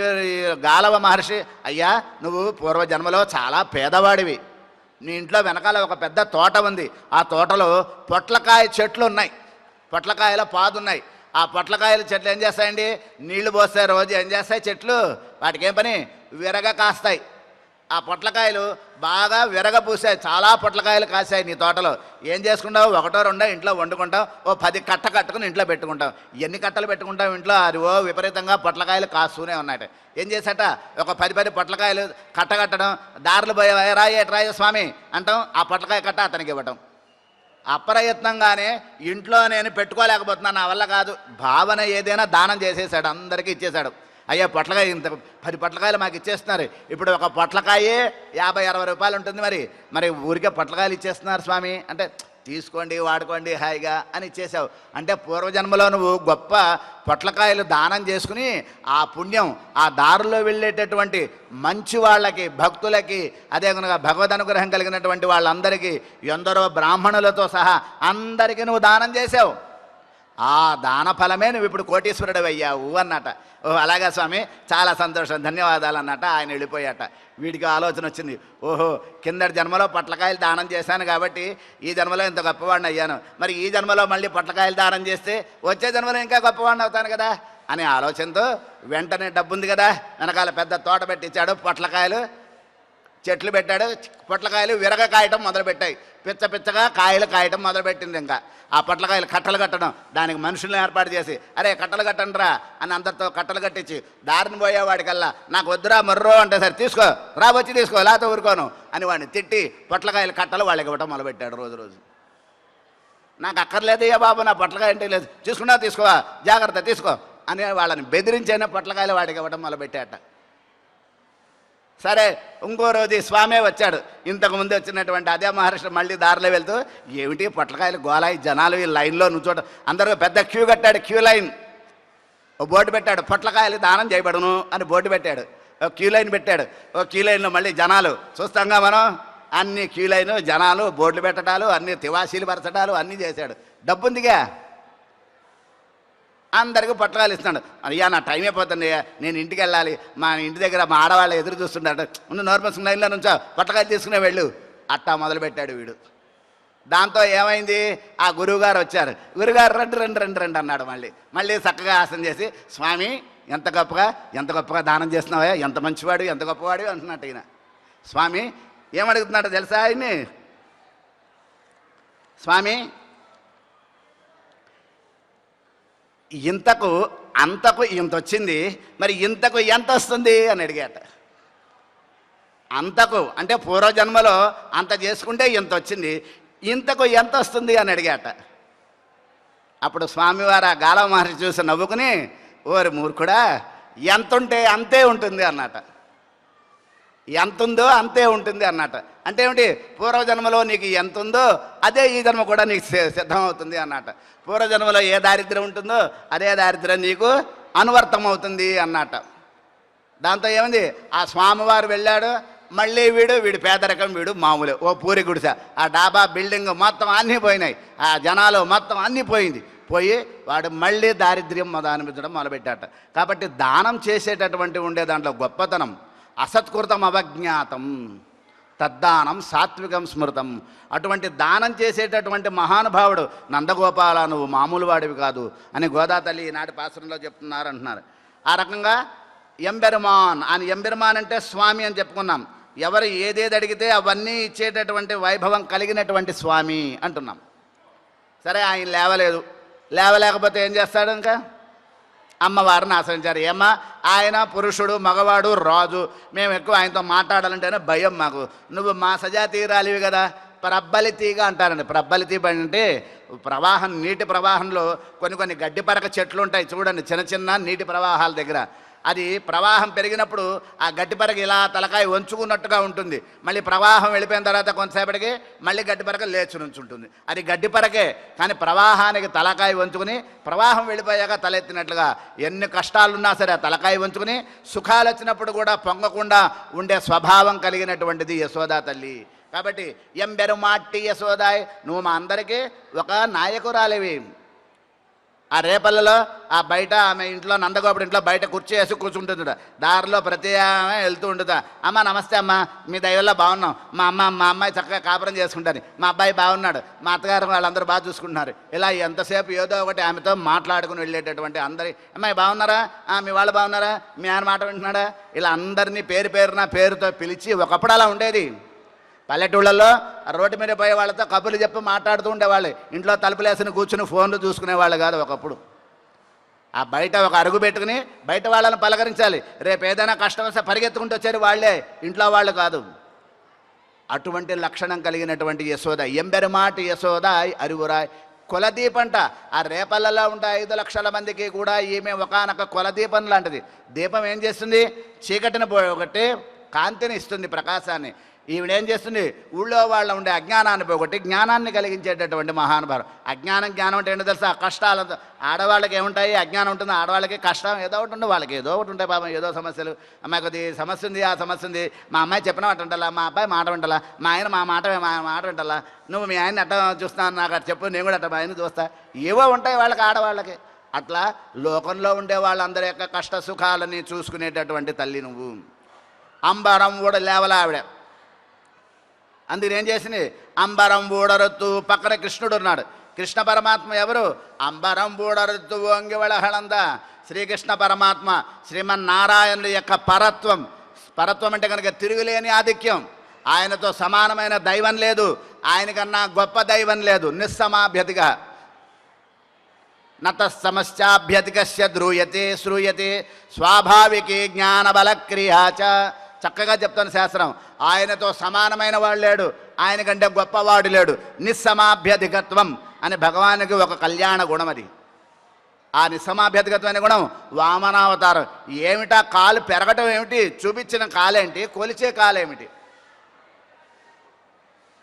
గాలవ మహర్షి, అయ్యా నువ్వు పూర్వజన్మలో చాలా పేదవాడివి, నీ ఇంట్లో వెనకాల ఒక పెద్ద తోట ఉంది, ఆ తోటలో పొట్లకాయ చెట్లు ఉన్నాయి, పొట్లకాయల పాదున్నాయి. ఆ పొట్లకాయల చెట్లు ఏం చేస్తాయండి? నీళ్లు పోస్తాయి రోజు. ఏం చేస్తాయి చెట్లు? వాటికి ఏం పని? విరగ కాస్తాయి. ఆ పొట్లకాయలు బాగా విరగ పూసాయి, చాలా పొట్లకాయలు కాసాయి నీ తోటలో. ఏం చేసుకుంటావు? ఒకటో రెండో ఇంట్లో వండుకుంటావు, ఓ 10 కట్ట కట్టుకుని ఇంట్లో పెట్టుకుంటావు. ఎన్ని కట్టలు పెట్టుకుంటావు ఇంట్లో? అది ఓ విపరీతంగా పొట్లకాయలు కాస్తూనే ఉన్నాయట. ఏం చేశాట? ఒక 10 పొట్లకాయలు కట్టడం, దారులు పోయే రాయ స్వామి అంటాం, ఆ పొట్లకాయ కట్ట అతనికి ఇవ్వటం. అప్రయత్నంగానే ఇంట్లో నేను పెట్టుకోలేకపోతున్నాను, నా వల్ల కాదు, భావన ఏదైనా దానం చేసేసాడు, అందరికీ ఇచ్చేశాడు. అయ్యా పొట్లకాయ ఇంత 10 పొట్లకాయలు మాకు ఇచ్చేస్తున్నారు, ఇప్పుడు ఒక పొట్లకాయే 50-60 రూపాయలు ఉంటుంది, మరి ఊరికే పొట్లకాయలు ఇచ్చేస్తున్నారు స్వామి అంటే, తీసుకోండి వాడుకోండి హాయిగా అని ఇచ్చేసావు. అంటే పూర్వజన్మలో నువ్వు గొప్ప పొట్లకాయలు దానం చేసుకుని ఆ పుణ్యం ఆ దారిలో వెళ్ళేటటువంటి మంచి వాళ్ళకి, భక్తులకి, అదే కనుక భగవద్ అనుగ్రహం కలిగినటువంటి వాళ్ళందరికీ, ఎందరో బ్రాహ్మణులతో సహా అందరికీ నువ్వు దానం చేసావు. ఆ దాన ఫలమే నువ్వు ఇప్పుడు కోటీశ్వరుడు అయ్యావు అన్నట. ఓహో అలాగా స్వామి, చాలా సంతోషం, ధన్యవాదాలు అన్నట. ఆయన వెళ్ళిపోయాట. వీడికి ఆలోచన వచ్చింది, ఓహో కిందటి జన్మలో పొట్లకాయలు దానం చేశాను కాబట్టి ఈ జన్మలో ఇంత గొప్పవాడిని అయ్యాను, మరి ఈ జన్మలో మళ్ళీ పొట్లకాయలు దానం చేస్తే వచ్చే జన్మలో ఇంకా గొప్పవాడిని అవుతాను కదా అనే ఆలోచనతో వెంటనే డబ్బుంది కదా, వెనకాల పెద్ద తోట పెట్టించాడు, పొట్లకాయలు చెట్లు పెట్టాడు. పొట్లకాయలు విరగ కాయటం మొదలుపెట్టాయి, పిచ్చగా కాయలు కాయటం మొదలుపెట్టింది. ఇంకా ఆ పొట్లకాయలు కట్టలు కట్టడం, దానికి మనుషులను ఏర్పాటు చేసి, అరే కట్టలు కట్టండిరా అని అందరితో కట్టలు కట్టించి, దారిని పోయేవాడికల్లా నాకు వద్దురా మర్రో అంటే, సరే తీసుకో, రా వచ్చి తీసుకో, లేకపోతే ఊరుకోను అని వాడిని తిట్టి పొట్లకాయలు కట్టలు వాళ్ళకి ఇవ్వటం మొదలుపెట్టాడు. రోజు నాకు అక్కర్లేదయ్యా బాబు, నా పొట్లకాయ అంటే లేదు, తీసుకున్నా తీసుకోవా, జాగ్రత్త తీసుకో అని వాళ్ళని బెదిరించైనా పొట్లకాయలు వాడికి ఇవ్వడం మొదలుపెట్టాట. సరే ఇంకో రోజు స్వామే వచ్చాడు. ఇంతకుముందు వచ్చినటువంటి అదే మహర్షి మళ్ళీ దారిలో వెళ్తూ, ఏమిటి పొట్లకాయలు గోలాయి, జనాలు ఈ లైన్లో నుంచోట, అందరూ పెద్ద క్యూ కట్టాడు, క్యూ లైన్. ఓ బోర్డు పెట్టాడు, పొట్లకాయలు దానం చేయబడును అని బోర్డు పెట్టాడు. ఓ క్యూ లైన్ పెట్టాడు. ఓ క్యూ లైన్లో మళ్ళీ జనాలు చూస్తాంగా మనం, అన్ని క్యూ లైను, జనాలు, బోర్డులు పెట్టడాలు, అన్ని తివాసీలు పరచడాలు అన్నీ చేశాడు. డబ్బుందిగా, అందరికీ పొట్లకాయలు ఇస్తున్నాడు. అయ్యా నా టైం అయిపోతుంది, నేను ఇంటికి వెళ్ళాలి, మా ఇంటి దగ్గర మా ఆడవాళ్ళు ఎదురు చూస్తుంటాడు, ముందు నార్మల్స్ లైన్లో నుంచో పొట్లకాయలు తీసుకునే వెళ్ళు అట్టా మొదలుపెట్టాడు వీడు. దాంతో ఏమైంది? ఆ గురువుగారు వచ్చారు. గురుగారు రండి అన్నాడు. మళ్ళీ చక్కగా ఆసనం చేసి, స్వామి ఎంత గొప్పగా దానం చేస్తున్నావా, ఎంత మంచివాడు, ఎంత గొప్పవాడు అంటున్నట్టు ఈయన. స్వామి ఏమడుగుతున్నాడో తెలుసా ఆయన్ని? స్వామి ఇంతకు అంతకు ఇంత వచ్చింది, మరి ఇంతకు ఎంత వస్తుంది అని అడిగాట. అంతకు అంటే పూర్వజన్మలో అంత చేసుకుంటే ఇంత వచ్చింది, ఇంతకు ఎంత వస్తుంది అని అడిగాట. అప్పుడు స్వామివారు ఆ గాలవ మహర్షి చూసి నవ్వుకుని, ఓరి మూర్ఖుడా, ఎంతుంటే అంతే ఉంటుంది అన్నట. ఎంతుందో అంతే ఉంటుంది అన్నట. అంటే ఏమిటి? పూర్వజన్మలో నీకు ఎంత ఉందో అదే ఈ జన్మ కూడా నీకు సిద్ధమవుతుంది అన్నట. పూర్వజన్మలో ఏ దారిద్ర్యం ఉంటుందో అదే దారిద్ర్యం నీకు అనువర్తం అవుతుంది అన్నట. దాంతో ఏమైంది? ఆ స్వామివారు వెళ్ళాడు, మళ్ళీ వీడి పేదరికం, వీడు మామూలు ఓ పూరి గుడిస, ఆ డాబా బిల్డింగ్ మొత్తం అన్నీ పోయినాయి, ఆ జనాలు మొత్తం అన్నీ పోయి వాడు మళ్ళీ దారిద్ర్యం అనిపించడం మొదలుపెట్టాట. కాబట్టి దానం చేసేటటువంటి ఉండే దాంట్లో గొప్పతనం, అసత్కృతం అవజ్ఞాతం తద్దానం సాత్వికం స్మృతం. అటువంటి దానం చేసేటటువంటి మహానుభావుడు నందగోపాల, నువ్వు మామూలు వాడివి కాదు అని గోదాతల్లి ఈనాటి పాసురంలో చెప్తున్నారంటున్నారు. ఆ రకంగా ఎంబెరుమాన్ అని, ఎంబెరుమాన్ అంటే స్వామి అని చెప్పుకున్నాం. ఎవరు ఏదేది అడిగితే అవన్నీ ఇచ్చేటటువంటి వైభవం కలిగినటువంటి స్వామి అంటున్నాం. సరే ఆయన లేవలేకపోతే ఏం చేస్తాడు? ఇంకా అమ్మవారిని ఆశ్రయించారు. ఏమ్మా ఆయన పురుషుడు, మగవాడు, రాజు, మేము ఎక్కువ ఆయనతో మాట్లాడాలంటేనే భయం మాకు, నువ్వు మా సజాతీరాలివి కదా. ప్రబ్బలి తీగ అంటారండి. ప్రబ్బలి తీగ అంటే ప్రవాహం, నీటి ప్రవాహంలో కొన్ని గడ్డిపరక చెట్లు ఉంటాయి చూడండి, చిన్న నీటి ప్రవాహాల దగ్గర. అది ప్రవాహం పెరిగినప్పుడు ఆ గడ్డిపరక ఇలా తలకాయ వంచుకున్నట్టుగా ఉంటుంది. మళ్ళీ ప్రవాహం వెళ్ళిపోయిన తర్వాత కొంతసేపటికి మళ్ళీ గడ్డిపరక లేచి నుంచుంటుంది. అది గడ్డిపరకే, కానీ ప్రవాహానికి తలకాయ వంచుకుని ప్రవాహం వెళ్ళిపోయాక తలెత్తినట్లుగా ఎన్ని కష్టాలున్నా సరే ఆ తలకాయ వంచుకుని సుఖాలు వచ్చినప్పుడు కూడా పొంగకుండా ఉండే స్వభావం కలిగినటువంటిది యశోదా తల్లి. కాబట్టి ఎంబెరుమాట్టి యశోదాయ్, నువ్వు మా అందరికీ ఒక నాయకురాలివి. ఆ రేపల్లలో ఆ బయట ఆమె ఇంట్లో నందగోపుడు ఇంట్లో బయట కుర్చీ వేసి కూర్చుంటుందిట. దారిలో ప్రతి ఆమె వెళ్తూ ఉంటుందా, అమ్మ నమస్తే అమ్మ, మీ దయవల్ల బాగున్నాం, మా అమ్మాయి చక్కగా కాపురం చేసుకుంటాను, మా అబ్బాయి బాగున్నాడు, మా అత్తగారు వాళ్ళందరూ బాగా చూసుకుంటున్నారు. ఇలా ఎంతసేపు ఏదో ఒకటి ఆమెతో మాట్లాడుకుని వెళ్ళేటటువంటి అందరి, అమ్మాయి బాగున్నారా, మీ వాళ్ళు బాగున్నారా, మీ ఆయన మాట వింటున్నాడా, ఇలా అందరినీ పేరుతో పిలిచి, ఒకప్పుడు అలా ఉండేది. పల్లెటూళ్ళల్లో రోడ్డు మీద పోయే వాళ్ళతో కబుర్లు చెప్పి మాట్లాడుతూ ఉండేవాళ్ళు. ఇంట్లో తలుపులేసుకుని కూర్చుని ఫోన్లు చూసుకునేవాళ్ళు కాదు ఒకప్పుడు. ఆ బయట ఒక అరుగు పెట్టుకుని బయట వాళ్ళని పలకరించాలి. రేపు ఏదైనా కష్టం వస్తే పరిగెత్తుకుంటూ వచ్చారు వాళ్ళే, ఇంట్లో వాళ్ళు కాదు. అటువంటి లక్షణం కలిగినటువంటి యశోద, ఎంబెరుమాటి యశోద అరువురాయ్ కులదీపంట. ఆ రేపల్లలో ఉండే 5 లక్షల మందికి కూడా ఈమె ఒకానొక కులదీపం లాంటిది. దీపం ఏం చేస్తుంది? చీకటిని పోగొట్టి కాంతిని ఇస్తుంది, ప్రకాశాన్ని. ఈవిడేం చేస్తుంది? ఊళ్ళో వాళ్ళ ఉండే అజ్ఞానాన్ని పోగొట్టి జ్ఞానాన్ని కలిగించేటటువంటి మహానుభావం. జ్ఞానం అంటే ఏంటో తెలుసా? కష్టాలతో ఆడవాళ్ళకి ఏముంటాయి? అజ్ఞానం ఉంటుంది, ఆడవాళ్ళకి కష్టం ఏదో ఒకటి ఉంటుంది, వాళ్ళకి ఏదో ఒకటి ఉంటాయి పాపం, ఏదో సమస్యలు. అమ్మాయి కొద్ది సమస్య ఉంది, ఆ సమస్య ఉంది, మా అమ్మాయి చెప్పిన మాట వింటాలా, మా అబ్బాయి మాట వింటాలా, మా ఆయన మా మాట వింటాలా, నువ్వు మీ ఆయన అట్ట చూస్తున్నాను నాకు అట్ట చెప్పు, నేను కూడా అట్ట మా ఆయన చూస్తా, ఏవో ఉంటాయి వాళ్ళకి, ఆడవాళ్ళకి. అట్లా లోకంలో ఉండే వాళ్ళందరి యొక్క కష్ట సుఖాలని చూసుకునేటటువంటి తల్లి నువ్వు. అంబరం కూడా లేవలా ఆవిడ. అందుకని ఏం చేసింది? అంబరం బూడరొత్తు, పక్కన కృష్ణుడు ఉన్నాడు. కృష్ణ పరమాత్మ ఎవరు? అంబరం బూడరొత్తు ఓంగివళహళంద. శ్రీకృష్ణ పరమాత్మ శ్రీమన్నారాయణుడి యొక్క పరత్వం. పరత్వం అంటే కనుక తిరుగులేని ఆధిక్యం. ఆయనతో సమానమైన దైవం లేదు, ఆయనకన్నా గొప్ప దైవం లేదు. నిస్సమాభ్యతిగా నత సమస్యాభ్యతికస్య ద్రూయతే శ్రూయతే స్వాభావికి జ్ఞానబలక్రియాచ. చక్కగా చెప్తాను శాస్త్రం. ఆయనతో సమానమైన వాడు లేడు, ఆయనకంటే గొప్పవాడు లేడు. నిస్సమాభ్యధికత్వం అని భగవానికి ఒక కళ్యాణ గుణం అది. ఆ నిస్సమాభ్యధికత్వం అనే గుణం వామనావతారం. ఏమిటా కాలు పెరగటం ఏమిటి? చూపించిన కాలేంటి? కొలిచే కాలేమిటి?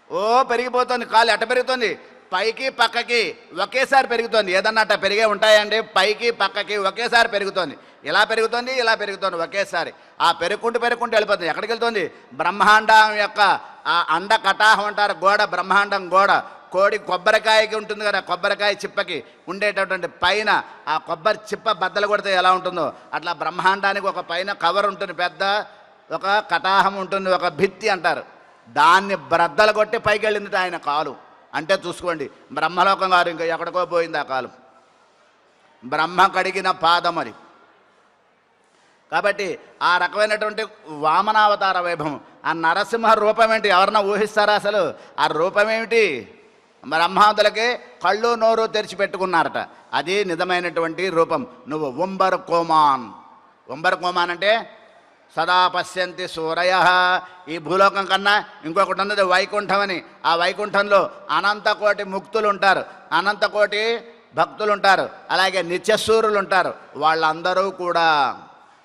ఓ పెరిగిపోతుంది కాలు. ఎట్ట పెరుగుతుంది? పైకి పక్కకి ఒకేసారి పెరుగుతోంది. ఏదన్నా అట్ట పెరిగే ఉంటాయండి? పైకి పక్కకి ఒకేసారి పెరుగుతోంది. ఇలా పెరుగుతోంది, ఇలా పెరుగుతోంది ఒకేసారి. ఆ పెరుగుకుంటూ వెళ్ళిపోతుంది. ఎక్కడికి వెళ్తుంది? బ్రహ్మాండం యొక్క ఆ అండ కటాహం అంటారు, గోడ, బ్రహ్మాండం గోడ. కోడి కొబ్బరికాయకి ఉంటుంది కదా, కొబ్బరికాయ చిప్పకి ఉండేటటువంటి పైన ఆ కొబ్బరి చిప్ప బద్దలు కొడితే ఎలా ఉంటుందో అట్లా బ్రహ్మాండానికి ఒక పైన కవర్ ఉంటుంది, పెద్ద ఒక కటాహం ఉంటుంది, ఒక భిత్తి అంటారు. దాన్ని బ్రద్దలు కొట్టి పైకి వెళ్ళింది ఆయన కాలు. అంటే చూసుకోండి, బ్రహ్మలోకం గారు ఇంకా ఎక్కడికో పోయింది ఆ కాలు. బ్రహ్మ కడిగిన పాదం అది. కాబట్టి ఆ రకమైనటువంటి వామనావతార వైభవం. ఆ నరసింహ రూపం ఏంటి? ఎవరన్నా ఊహిస్తారా అసలు? ఆ రూపం ఏమిటి? బ్రహ్మాదులకి కళ్ళు నోరు తెరిచిపెట్టుకున్నారట. అది నిజమైనటువంటి రూపం. నువ్వు ఉంబర్ కోమాన్. ఉంబర్ కోమాన్ అంటే సదా పశ్యంతి సూరయ. ఈ భూలోకం కన్నా ఇంకొకటి ఉన్నది వైకుంఠం అని. ఆ వైకుంఠంలో అనంతకోటి ముక్తులు ఉంటారు, అనంతకోటి భక్తులు ఉంటారు, అలాగే నిత్యసూరులు ఉంటారు.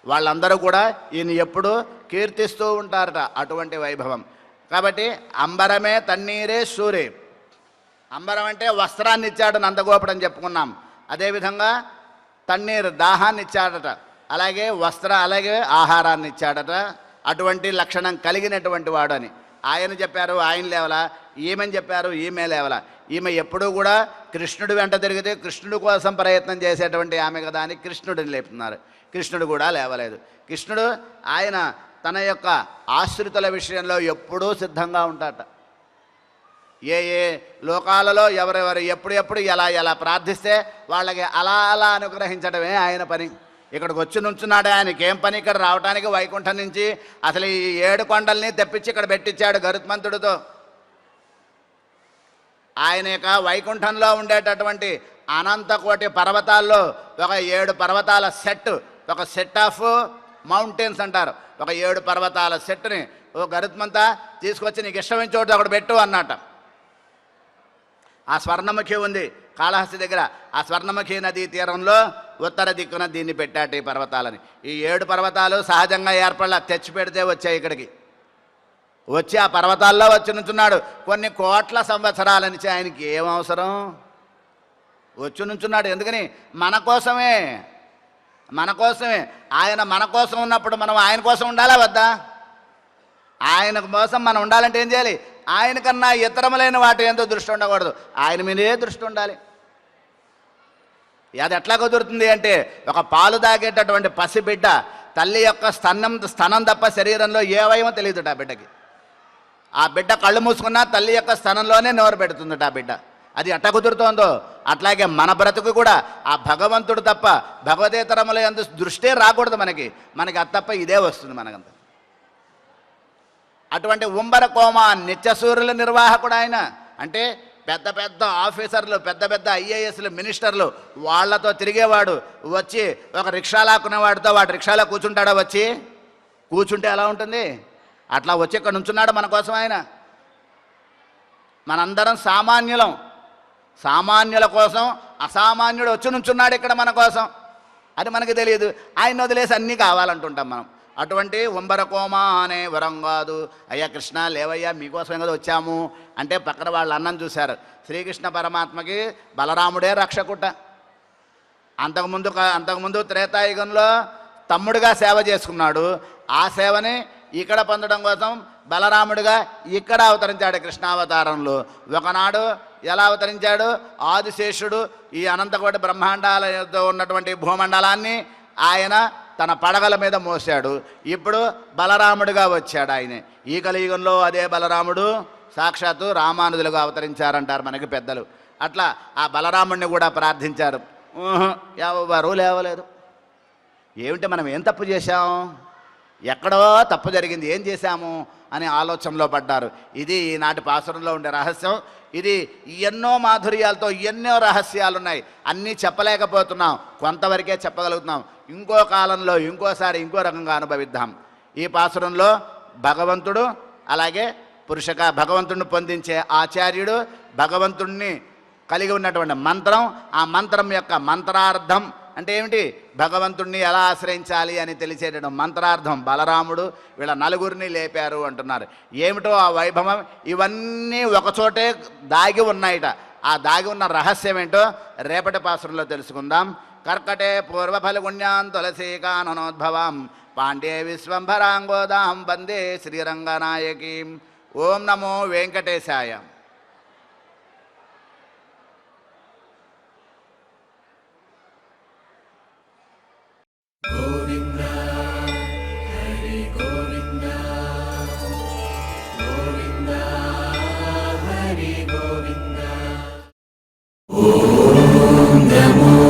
వాళ్ళందరూ కూడా ఈయన ఎప్పుడు కీర్తిస్తూ ఉంటారట. అటువంటి వైభవం. కాబట్టి అంబరమే తన్నీరే సూరే. అంబరం అంటే వస్త్రాన్ని ఇచ్చాడు నందగోపుడు అని చెప్పుకున్నాం. అదేవిధంగా తన్నీరు దాహాన్ని ఇచ్చాడట, అలాగే అలాగే ఆహారాన్ని ఇచ్చాడట. అటువంటి లక్షణం కలిగినటువంటి వాడు అని ఆయన చెప్పారు. ఆయన లేవలా. ఈమెని చెప్పారు, ఈమె లేవలా. ఈమె ఎప్పుడూ కూడా కృష్ణుడి వెంట తిరిగితే కృష్ణుడి కోసం ప్రయత్నం చేసేటువంటి ఆమె కదా అని కృష్ణుడిని లేపుతున్నారు. కృష్ణుడు కూడా లేవలేదు. కృష్ణుడు ఆయన తన యొక్క ఆశ్రితుల విషయంలో ఎప్పుడూ సిద్ధంగా ఉంటాడట. ఏ లోకాలలో ఎవరెవరు ఎప్పుడు ఎలా ప్రార్థిస్తే వాళ్ళకి అలా అనుగ్రహించడమే ఆయన పని. ఇక్కడికి వచ్చి నుంచున్నాడు. ఆయనకి ఏం పని ఇక్కడ రావడానికి? వైకుంఠం నుంచి అసలు ఈ 7 కొండల్ని తెప్పించి ఇక్కడ పెట్టించాడు గరుత్మంతుడితో. ఆయన యొక్క వైకుంఠంలో ఉండేటటువంటి అనంతకోటి పర్వతాల్లో ఒక 7 పర్వతాల సెట్, ఒక సెట్ ఆఫ్ మౌంటైన్స్ అంటారు. ఒక 7 పర్వతాల సెట్ని ఓ గరుత్మంతా తీసుకొచ్చి నీకు ఇష్టమైన చోటు అక్కడ పెట్టు అన్నట. ఆ స్వర్ణముఖి ఉంది కాళహస్తి దగ్గర. ఆ స్వర్ణముఖి నదీ తీరంలో ఉత్తర దిక్కున దీన్ని పెట్టాట ఈ పర్వతాలని. ఈ 7 పర్వతాలు సహజంగా ఏర్పడలా, తెచ్చి పెడితే వచ్చాయి ఇక్కడికి. వచ్చి ఆ పర్వతాల్లో వచ్చి నుంచున్నాడు. కొన్ని కోట్ల సంవత్సరాల నుంచి ఆయనకి ఏం అవసరం? వచ్చి నుంచున్నాడు. ఎందుకని? మన కోసమే. ఆయన మన కోసం ఉన్నప్పుడు మనం ఆయన కోసం ఉండాలా వద్దా? ఆయన కోసం మనం ఉండాలంటే ఏం చేయాలి? ఆయన కన్నా ఇతరములైన వాటి ఎంతో దృష్టి ఉండకూడదు, ఆయన మీదే దృష్టి ఉండాలి. అది ఎట్లా కుదురుతుంది అంటే, ఒక పాలు తాగేటటువంటి పసిబిడ్డ తల్లి యొక్క స్తనం తప్ప శరీరంలో ఏ అవయవం తెలియదుట ఆ బిడ్డకి. ఆ బిడ్డ కళ్ళు మూసుకున్నా తల్లి యొక్క స్తనంలోనే నోరు పెడుతుందట ఆ బిడ్డ. అది ఎట్లా కుదురుతోందో అట్లాగే మన బ్రతుకు కూడా ఆ భగవంతుడు తప్ప భగవదేతరముల యందు దృష్టే రాకూడదు మనకి అది తప్ప ఇదే వస్తుంది మనకంత. అటువంటి ఉంబర కోమ నిత్యసూరుల నిర్వాహకుడు ఆయన. అంటే పెద్ద పెద్ద ఆఫీసర్లు, పెద్ద పెద్ద ఐఏఎస్లు, మినిస్టర్లు వాళ్లతో తిరిగేవాడు వచ్చి ఒక రిక్షా లాక్కునేవాడితో వాడు రిక్షాలో కూర్చుంటాడా? వచ్చి కూర్చుంటే ఎలా ఉంటుంది? అట్లా వచ్చి ఇక్కడ నుంచున్నాడు మన కోసం ఆయన. మనందరం సామాన్యులం. సామాన్యుల కోసం అసామాన్యుడు వచ్చి నుంచున్నాడు ఇక్కడ మన కోసం. అది మనకి తెలియదు. ఆయన వదిలేసి అన్నీ కావాలంటుంటాం మనం. అటువంటి ఉంబరకోమ అనే వరం కాదు. అయ్యా కృష్ణ లేవయ్యా, మీకోసమే కదా వచ్చాము అంటే పక్కన వాళ్ళు అన్నం చూశారు. శ్రీకృష్ణ పరమాత్మకి బలరాముడే రక్షకుట. అంతకుముందు త్రేతాయుగంలో తమ్ముడిగా సేవ చేసుకున్నాడు. ఆ సేవని ఇక్కడ పొందడం కోసం బలరాముడిగా ఇక్కడ అవతరించాడు కృష్ణావతారంలో. ఒకనాడు ఎలా అవతరించాడు? ఆదిశేషుడు ఈ అనంతకోటి బ్రహ్మాండాలతో ఉన్నటువంటి భూమండలాన్ని ఆయన తన పడగల మీద మోసాడు. ఇప్పుడు బలరాముడిగా వచ్చాడు ఆయన. ఈ కలియుగంలో అదే బలరాముడు సాక్షాత్తు రామానుజులుగా అవతరించారంటారు మనకి పెద్దలు. అట్లా ఆ బలరాముడిని కూడా ప్రార్థించారు. ఎవరు లేవలేదు. ఏమిటి మనం ఏం తప్పు చేశాం? ఎక్కడో తప్పు జరిగింది, ఏం చేశాము అనే ఆలోచనలో పడ్డారు. ఇది ఈనాటి పాసురంలో ఉండే రహస్యం. ఇది ఎన్నో మాధుర్యాలతో ఎన్నో రహస్యాలు ఉన్నాయి. అన్నీ చెప్పలేకపోతున్నాం, కొంతవరకే చెప్పగలుగుతున్నాం. ఇంకో కాలంలో ఇంకోసారి ఇంకో రకంగా అనుభవిద్దాం. ఈ పాసురంలో భగవంతుడు, అలాగే భగవంతుడిని పొందించే ఆచార్యుడు, భగవంతుడిని కలిగి ఉన్నటువంటి మంత్రం, ఆ మంత్రం యొక్క మంత్రార్థం అంటే ఏమిటి? భగవంతుణ్ణి ఎలా ఆశ్రయించాలి అని తెలిసేటటువంటి మంత్రార్థం బలరాముడు వీళ్ళ నలుగురిని లేపారు అంటున్నారు. ఏమిటో ఆ వైభవం, ఇవన్నీ ఒకచోటే దాగి ఉన్నాయిట. ఆ దాగి ఉన్న రహస్యం ఏంటో రేపటి పాసురంలో తెలుసుకుందాం. కర్కటే పూర్వఫలగుణ్యాం తులసీకాననోద్భవాం పాండ్యే విశ్వంభరాంగోదాం వందే శ్రీరంగనాయకీం. ఓం నమో వెంకటేశాయ. ఓం నమో